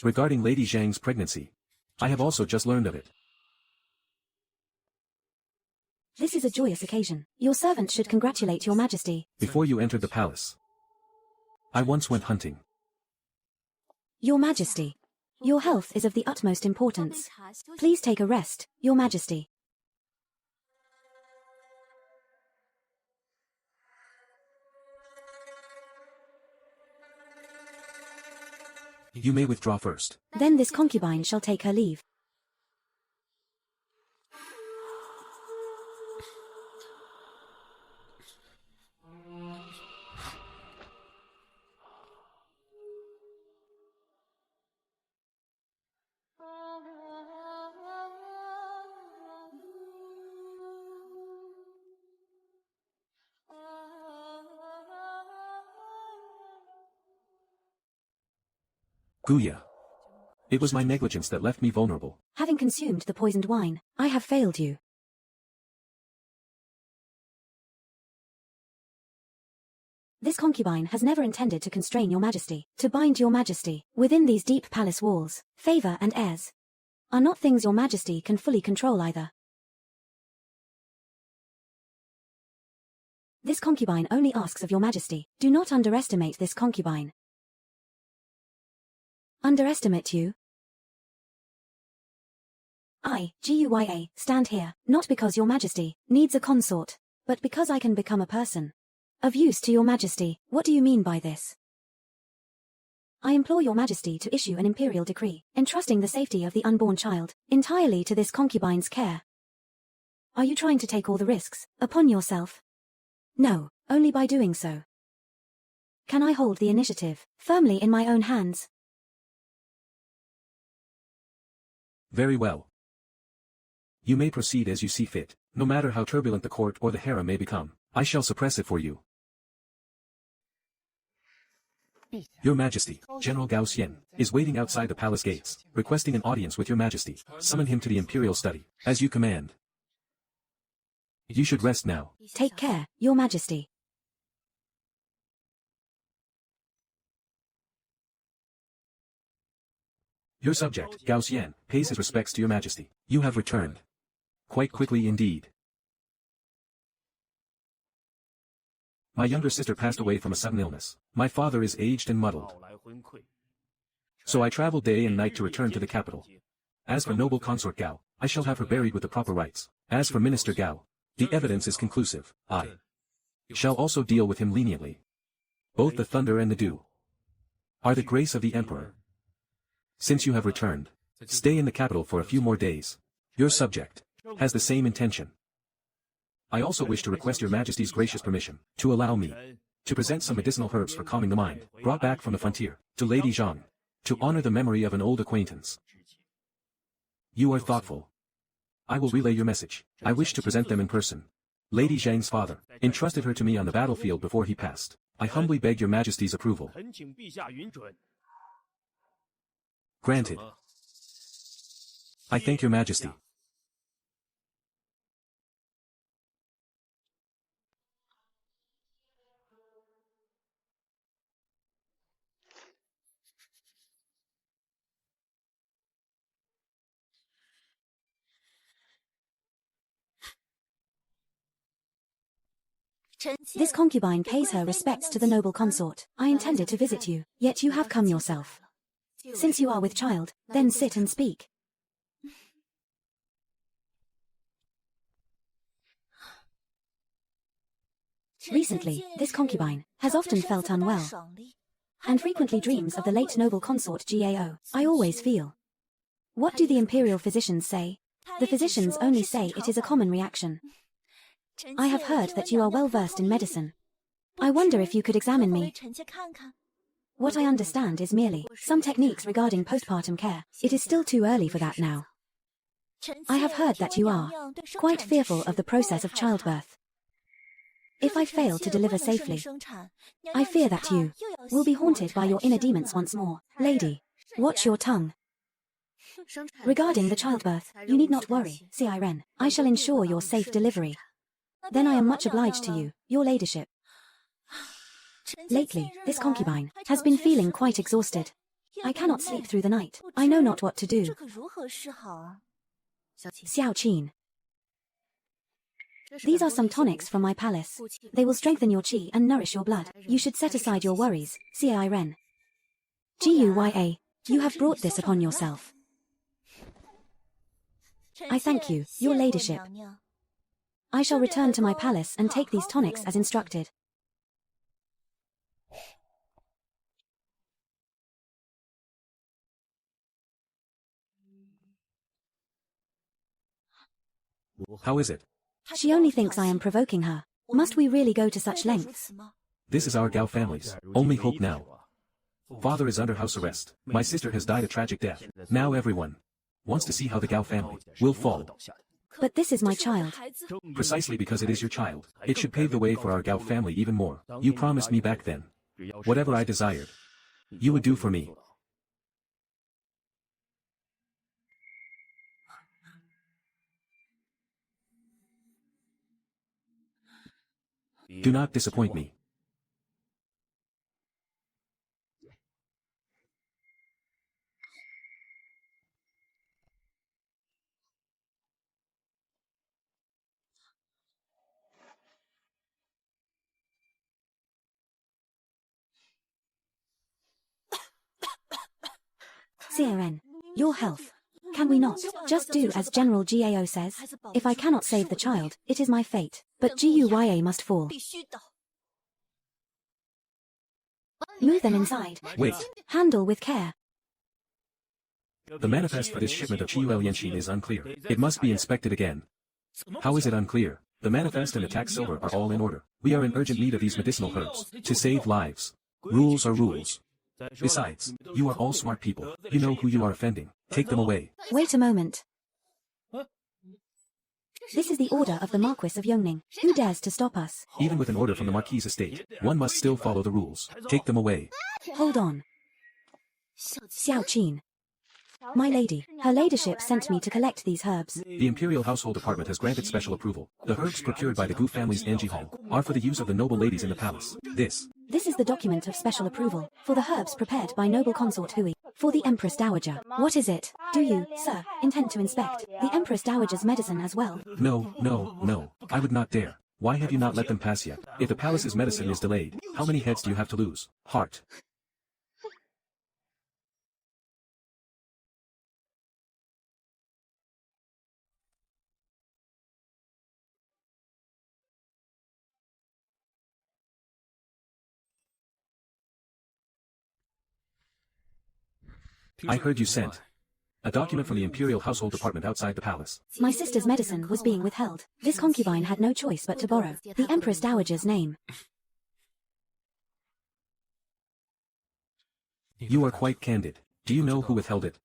Regarding Lady Zhang's pregnancy, I have also just learned of it. This is a joyous occasion. Your servant should congratulate Your Majesty. Before you entered the palace, I once went hunting. Your Majesty, your health is of the utmost importance. Please take a rest, Your Majesty. You may withdraw first. Then this concubine shall take her leave. Guya. It was my negligence that left me vulnerable. Having consumed the poisoned wine, I have failed you. This concubine has never intended to constrain your majesty, to bind your majesty. Within these deep palace walls, favor and heirs are not things your majesty can fully control either. This concubine only asks of your majesty. Do not underestimate this concubine. Underestimate you? I, Guya, stand here, not because your majesty needs a consort, but because I can become a person of use to your majesty. What do you mean by this? I implore your majesty to issue an imperial decree, entrusting the safety of the unborn child entirely to this concubine's care. Are you trying to take all the risks upon yourself? No, only by doing so can I hold the initiative firmly in my own hands. Very well. You may proceed as you see fit. No matter how turbulent the court or the harem may become, I shall suppress it for you. Your Majesty, General Gao Xian, is waiting outside the palace gates, requesting an audience with your Majesty. Summon him to the imperial study, as you command. You should rest now. Take care, your majesty. Your subject, Gao Xian, pays his respects to your Majesty. You have returned. Quite quickly indeed. My younger sister passed away from a sudden illness. My father is aged and muddled. So I travel day and night to return to the capital. As for noble consort Gao, I shall have her buried with the proper rites. As for Minister Gao, the evidence is conclusive. I shall also deal with him leniently. Both the thunder and the dew are the grace of the emperor. Since you have returned, stay in the capital for a few more days. Your subject has the same intention. I also wish to request your Majesty's gracious permission to allow me to present some medicinal herbs for calming the mind, brought back from the frontier, to Lady Zhang, to honor the memory of an old acquaintance. You are thoughtful. I will relay your message. I wish to present them in person. Lady Zhang's father entrusted her to me on the battlefield before he passed. I humbly beg your Majesty's approval. Granted. I thank your Majesty. This concubine pays her respects to the noble consort. I intended to visit you, yet you have come yourself. Since you are with child, then sit and speak. Recently, this concubine has often felt unwell, and frequently dreams of the late noble consort Gao. I always feel. What do the imperial physicians say? The physicians only say it is a common reaction. I have heard that you are well versed in medicine. I wonder if you could examine me. What I understand is merely some techniques regarding postpartum care. It is still too early for that now. I have heard that you are quite fearful of the process of childbirth. If I fail to deliver safely, I fear that you will be haunted by your inner demons once more. Lady, watch your tongue. Regarding the childbirth, you need not worry, Ren. I shall ensure your safe delivery. Then I am much obliged to you, your ladyship. Lately, this concubine has been feeling quite exhausted. I cannot sleep through the night. I know not what to do. Xiao Qin. These are some tonics from my palace. They will strengthen your qi and nourish your blood. You should set aside your worries, Ren. Guya, you have brought this upon yourself. I thank you, your ladyship. I shall return to my palace and take these tonics as instructed. How is it? She only thinks I am provoking her. Must we really go to such lengths? This is our Gao family's only hope now. Father is under house arrest. My sister has died a tragic death. Now everyone wants to see how the Gao family will fall. But this is my child. Precisely because it is your child. It should pave the way for our Gao family even more. You promised me back then. Whatever I desired, you would do for me. Do not disappoint me. CRN. Your health. Can we not just do as General GAO says? If I cannot save the child, it is my fate. But GUYA must fall. Move them inside. Wait. Handle with care. The manifest for this shipment of Chiyu Lianxin is unclear. It must be inspected again. How is it unclear? The manifest and attack silver are all in order. We are in urgent need of these medicinal herbs to save lives. Rules are rules. Besides, you are all smart people. You know who you are offending. Take them away. Wait a moment. This is the order of the Marquis of Yongning. Who dares to stop us? Even with an order from the Marquis estate, one must still follow the rules. Take them away. Hold on. Xiao Qin. My lady, her ladyship sent me to collect these herbs. The Imperial Household Department has granted special approval. The herbs procured by the Gu family's Anji Hong are for the use of the noble ladies in the palace. This is the document of special approval, for the herbs prepared by noble consort Hui, for the Empress Dowager. What is it? Do you, sir, intend to inspect the Empress Dowager's medicine as well? No. I would not dare. Why have you not let them pass yet? If the palace's medicine is delayed, how many heads do you have to lose? Heart. I heard you sent a document from the Imperial Household Department outside the palace. My sister's medicine was being withheld. This concubine had no choice but to borrow the Empress Dowager's name. You are quite candid. Do you know who withheld it?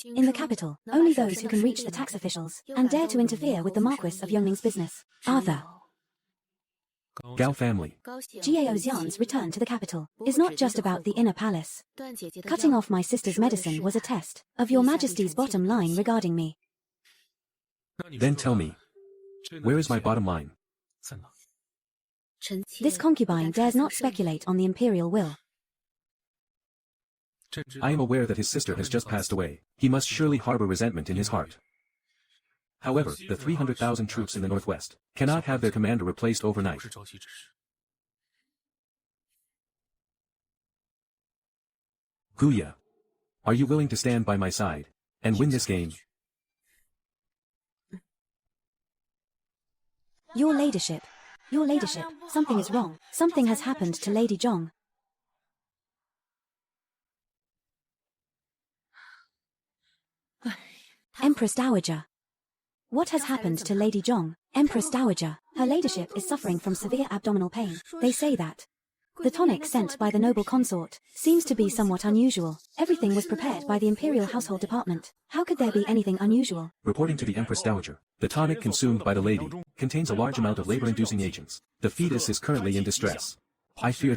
In the capital, only those who can reach the tax officials and dare to interfere with the Marquis of Yongning's business are the Gao family. GAO Xian's return to the capital is not just about the inner palace. Cutting off my sister's medicine was a test of your majesty's bottom line regarding me. Then tell me, where is my bottom line? This concubine dares not speculate on the imperial will. I am aware that his sister has just passed away. He must surely harbor resentment in his heart. However, the 300,000 troops in the northwest cannot have their commander replaced overnight. Guya, are you willing to stand by my side and win this game? Your ladyship, something is wrong. Something has happened to Lady Zhong. Empress Dowager. What has happened to Lady Zhong? Empress Dowager, her ladyship is suffering from severe abdominal pain. They say that the tonic sent by the noble consort seems to be somewhat unusual. Everything was prepared by the Imperial Household Department. How could there be anything unusual? Reporting to the Empress Dowager, the tonic consumed by the lady contains a large amount of labor-inducing agents. The fetus is currently in distress. I fear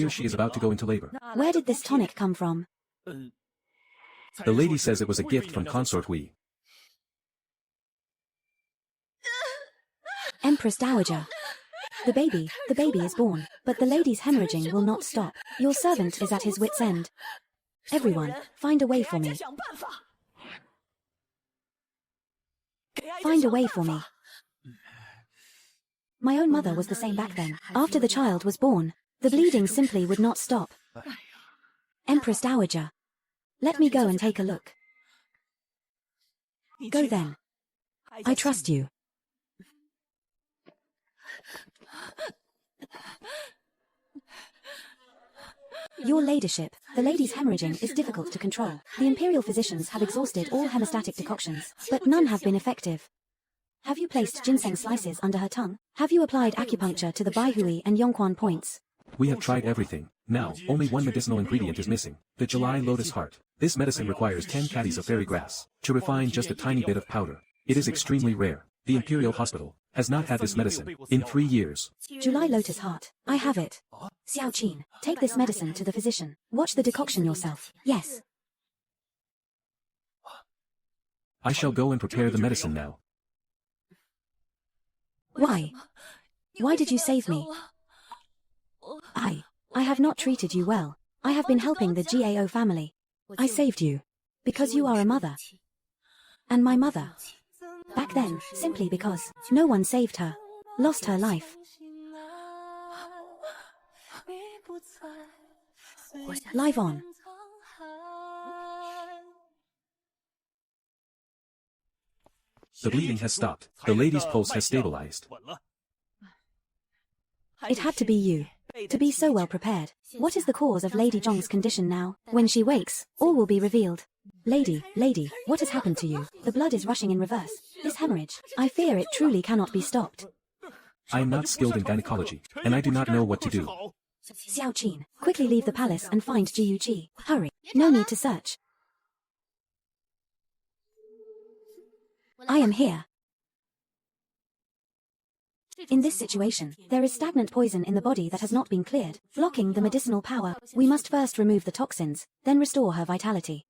she is about to go into labor. Where did this tonic come from? The lady says it was a gift from Consort Hui. Empress Dowager. The baby is born, but the lady's hemorrhaging will not stop. Your servant is at his wit's end. Everyone, find a way for me. Find a way for me. My own mother was the same back then. After the child was born, the bleeding simply would not stop. Empress Dowager. Let me go and take a look. Go then. I trust you. Your ladyship, the lady's hemorrhaging is difficult to control. The imperial physicians have exhausted all hemostatic decoctions, but none have been effective. Have you placed ginseng slices under her tongue? Have you applied acupuncture to the Baihui and Yongquan points? We have tried everything. Now, only one medicinal ingredient is missing, the July lotus heart. This medicine requires 10 caddies of fairy grass to refine just a tiny bit of powder. It is extremely rare. The Imperial Hospital has not had this medicine in 3 years. July lotus heart. I have it. Xiao Qin, take this medicine to the physician. Watch the decoction yourself. Yes. I shall go and prepare the medicine now. Why? Why did you save me? I have not treated you well. I have been helping the GAO family. I saved you because you are a mother. And my mother, back then, simply because no one saved her, lost her life. Live on. The bleeding has stopped. The lady's pulse has stabilized. It had to be you. To be so well prepared. What is the cause of Lady Zhong's condition now? When she wakes, all will be revealed. Lady, what has happened to you? The blood is rushing in reverse. This hemorrhage, I fear it truly cannot be stopped. I am not skilled in gynecology, and I do not know what to do. Xiao Qin, quickly leave the palace and find Ji Yuji. Hurry. No need to search. I am here. In this situation, there is stagnant poison in the body that has not been cleared, blocking the medicinal power. We must first remove the toxins, then restore her vitality.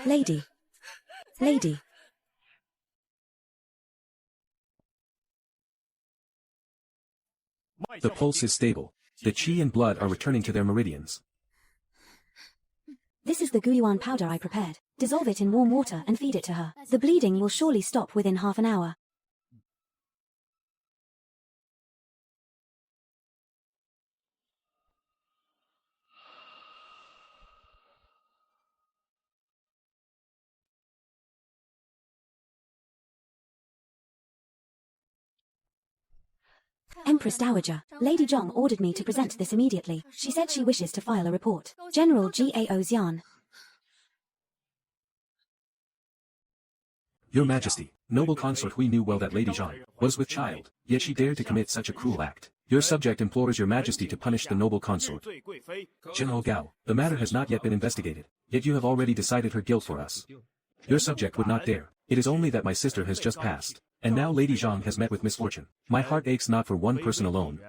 Lady. The pulse is stable. The qi and blood are returning to their meridians. This is the Guyuan powder I prepared. Dissolve it in warm water and feed it to her. The bleeding will surely stop within half an hour. Empress Dowager, Lady Zhong ordered me to present this immediately. She said she wishes to file a report. General Gao Xian. Your Majesty, noble consort, we knew well that Lady Zhong was with child, yet she dared to commit such a cruel act. Your subject implores your Majesty to punish the noble consort. General Gao, the matter has not yet been investigated, yet you have already decided her guilt for us. Your subject would not dare. It is only that my sister has just passed, and now Lady Zhong has met with misfortune. My heart aches not for one person alone,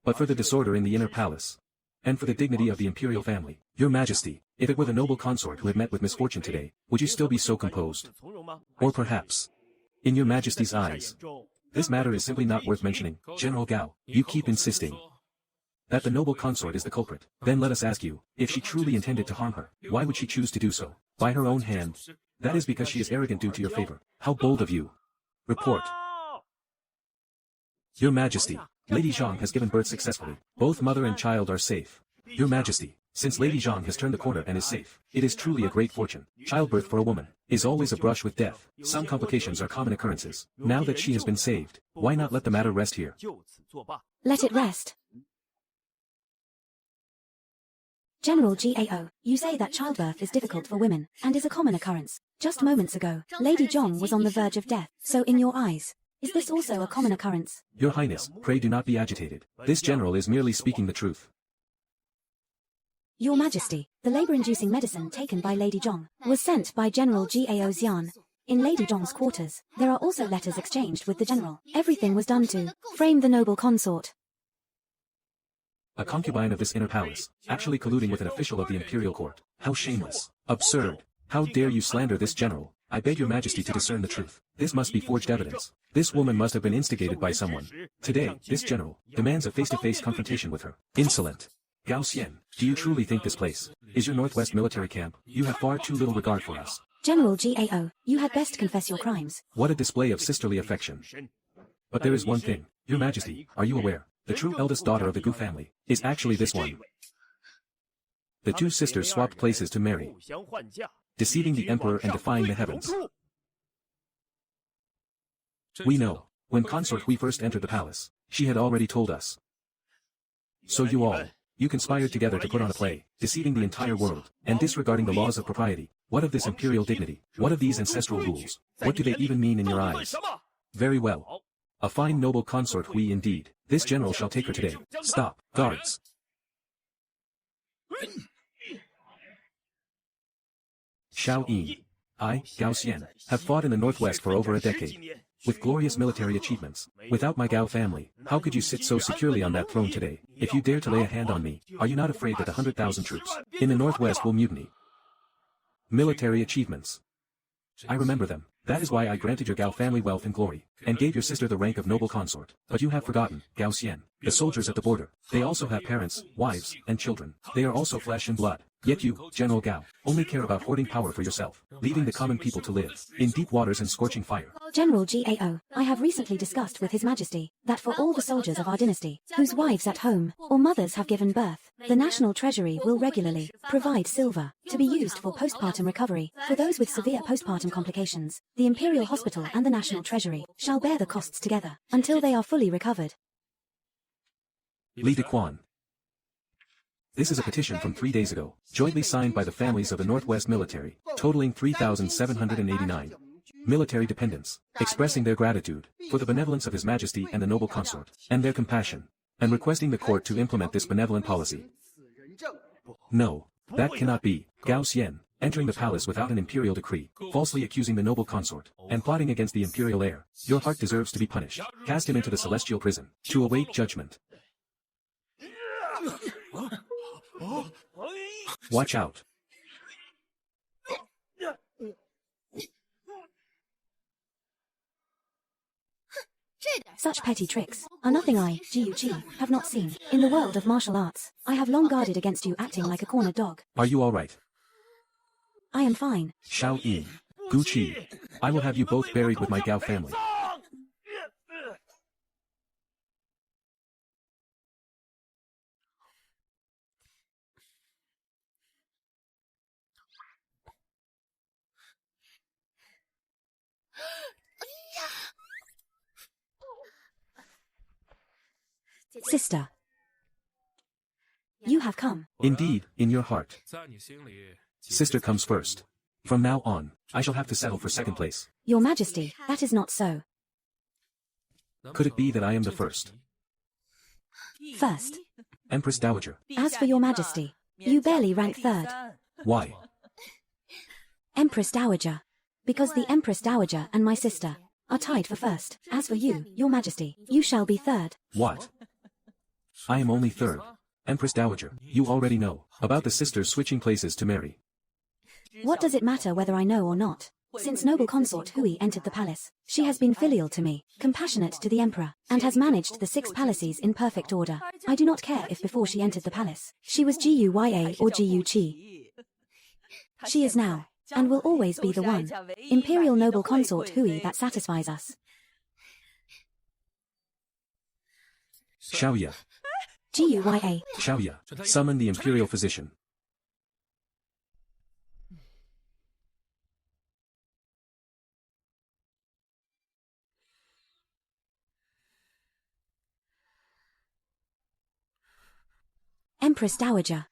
but for the disorder in the inner palace, and for the dignity of the imperial family. Your Majesty, if it were the noble consort who had met with misfortune today, would you still be so composed? Or perhaps, in your Majesty's eyes, this matter is simply not worth mentioning. General Gao, you keep insisting that the noble consort is the culprit. Then let us ask you, if she truly intended to harm her, why would she choose to do so? By her own hand. That is because she is arrogant due to your favor. How bold of you. Report. Your Majesty, Lady Zhong has given birth successfully. Both mother and child are safe. Your Majesty, since Lady Zhong has turned the corner and is safe, it is truly a great fortune. Childbirth for a woman is always a brush with death. Some complications are common occurrences. Now that she has been saved, why not let the matter rest here? Let it rest. General Gao, you say that childbirth is difficult for women, and is a common occurrence. Just moments ago, Lady Zhong was on the verge of death. So in your eyes, is this also a common occurrence? Your Highness, pray do not be agitated. This general is merely speaking the truth. Your Majesty, the labor-inducing medicine taken by Lady Zhong was sent by General Gao Xian. In Lady Zhong's quarters, there are also letters exchanged with the general. Everything was done to frame the noble consort. A concubine of this inner palace, actually colluding with an official of the Imperial Court. How shameless. Absurd. How dare you slander this general? I beg your Majesty to discern the truth. This must be forged evidence. This woman must have been instigated by someone. Today, this general demands a face-to-face confrontation with her. Insolent. Gao Xian, do you truly think this place is your northwest military camp? You have far too little regard for us. General Gao, you had best confess your crimes. What a display of sisterly affection. But there is one thing. Your Majesty, are you aware? The true eldest daughter of the Gu family is actually this one. The two sisters swapped places to marry, deceiving the emperor and defying the heavens. We know. When Consort Hui first entered the palace, she had already told us. So you conspired together to put on a play, deceiving the entire world, and disregarding the laws of propriety. What of this imperial dignity? What of these ancestral rules? What do they even mean in your eyes? Very well. A fine noble consort Hui indeed. This general shall take her today. Stop, guards. Xiao Yi, I, Gao Xian, have fought in the northwest for over a decade, with glorious military achievements. Without my Gao family, how could you sit so securely on that throne today? If you dare to lay a hand on me, are you not afraid that the 100,000 troops in the northwest will mutiny? Military achievements. I remember them. That is why I granted your Gao family wealth and glory, and gave your sister the rank of noble consort. But you have forgotten, Gao Xian, the soldiers at the border. They also have parents, wives, and children. They are also flesh and blood. Yet you, General Gao, only care about hoarding power for yourself, leaving the common people to live in deep waters and scorching fire. General Gao, I have recently discussed with His Majesty that for all the soldiers of our dynasty, whose wives at home or mothers have given birth, the National Treasury will regularly provide silver to be used for postpartum recovery. For those with severe postpartum complications, the Imperial Hospital and the National Treasury shall bear the costs together until they are fully recovered. Li Dequan. This is a petition from 3 days ago, jointly signed by the families of the Northwest military, totaling 3,789 military dependents, expressing their gratitude for the benevolence of His Majesty and the noble consort, and their compassion, and requesting the court to implement this benevolent policy. No, that cannot be. Gao Xian, entering the palace without an imperial decree, falsely accusing the noble consort, and plotting against the imperial heir. Your heart deserves to be punished. Cast him into the celestial prison, to await judgment. Watch out. Such petty tricks are nothing I, Ji, have not seen. In the world of martial arts, I have long guarded against you acting like a cornered dog. Are you all right? I am fine. Xiao Yi, Gu Qi, I will have you both buried with my Gao family. Sister, you have come. Indeed, in your heart. Sister comes first. From now on, I shall have to settle for second place. Your Majesty, that is not so. Could it be that I am the first? First. Empress Dowager. As for your Majesty, you barely rank third. Why? Empress Dowager. Because the Empress Dowager and my sister are tied for first. As for you, your Majesty, you shall be third. What? I am only third. Empress Dowager, you already know about the sisters switching places to marry. What does it matter whether I know or not? Since noble consort Hui entered the palace, she has been filial to me, compassionate to the emperor, and has managed the 6 palaces in perfect order. I do not care if before she entered the palace, she was Guya or Gu Qi. She is now, and will always be the one, imperial noble consort Hui that satisfies us. Xiaoya. Guya. Xiaoya, summon the imperial physician. Empress Dowager.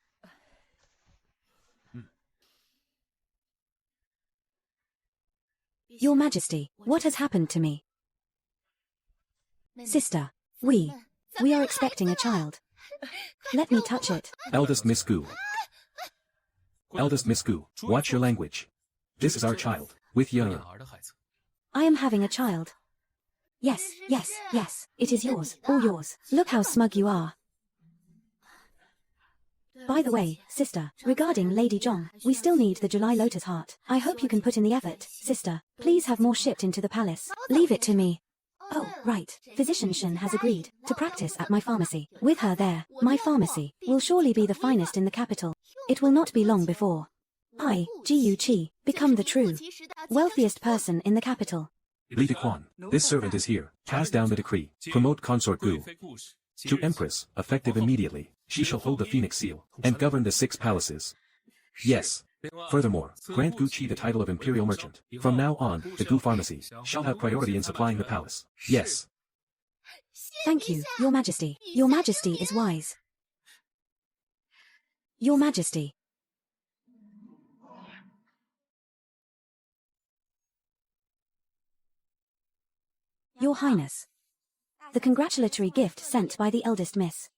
Your Majesty, what has happened to me? Sister, we are expecting a child. Let me touch it. Eldest Miss Gu. Eldest Miss Gu, watch your language. This is our child, with Yang. I am having a child. Yes, it is yours, all yours. Look how smug you are. By the way, sister, regarding Lady Zhong, we still need the July Lotus Heart. I hope you can put in the effort, sister. Please have more shipped into the palace. Leave it to me. Oh, right. Physician Shen has agreed to practice at my pharmacy. With her there, my pharmacy will surely be the finest in the capital. It will not be long before I, Gu Qi, become the true, wealthiest person in the capital. Li Dequan, this servant is here. Pass down the decree. Promote Consort Gu to Empress, effective immediately. She shall hold the Phoenix Seal, and govern the 6 palaces. Yes. Furthermore, grant Gu Qi the title of Imperial Merchant. From now on, the Gu Pharmacy shall have priority in supplying the palace. Yes. Thank you, Your Majesty. Your Majesty is wise. Your Majesty. Your Highness. The congratulatory gift sent by the eldest miss.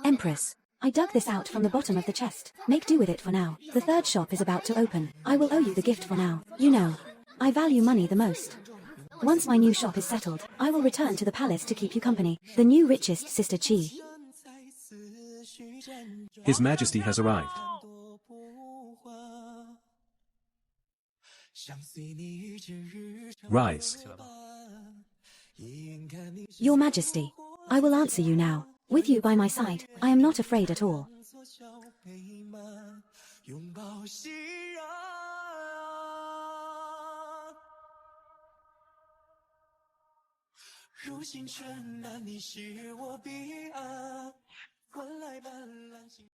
Empress, I dug this out from the bottom of the chest. Make do with it for now. The 3rd shop is about to open. I will owe you the gift for now. You know, I value money the most. Once my new shop is settled, I will return to the palace to keep you company. The new richest Sister Qi. His Majesty has arrived. Rise. Your Majesty, I will answer you now. With you by my side, I am not afraid at all. 拥抱夕阳，如星辰，那你是我彼岸，换来斑斓星。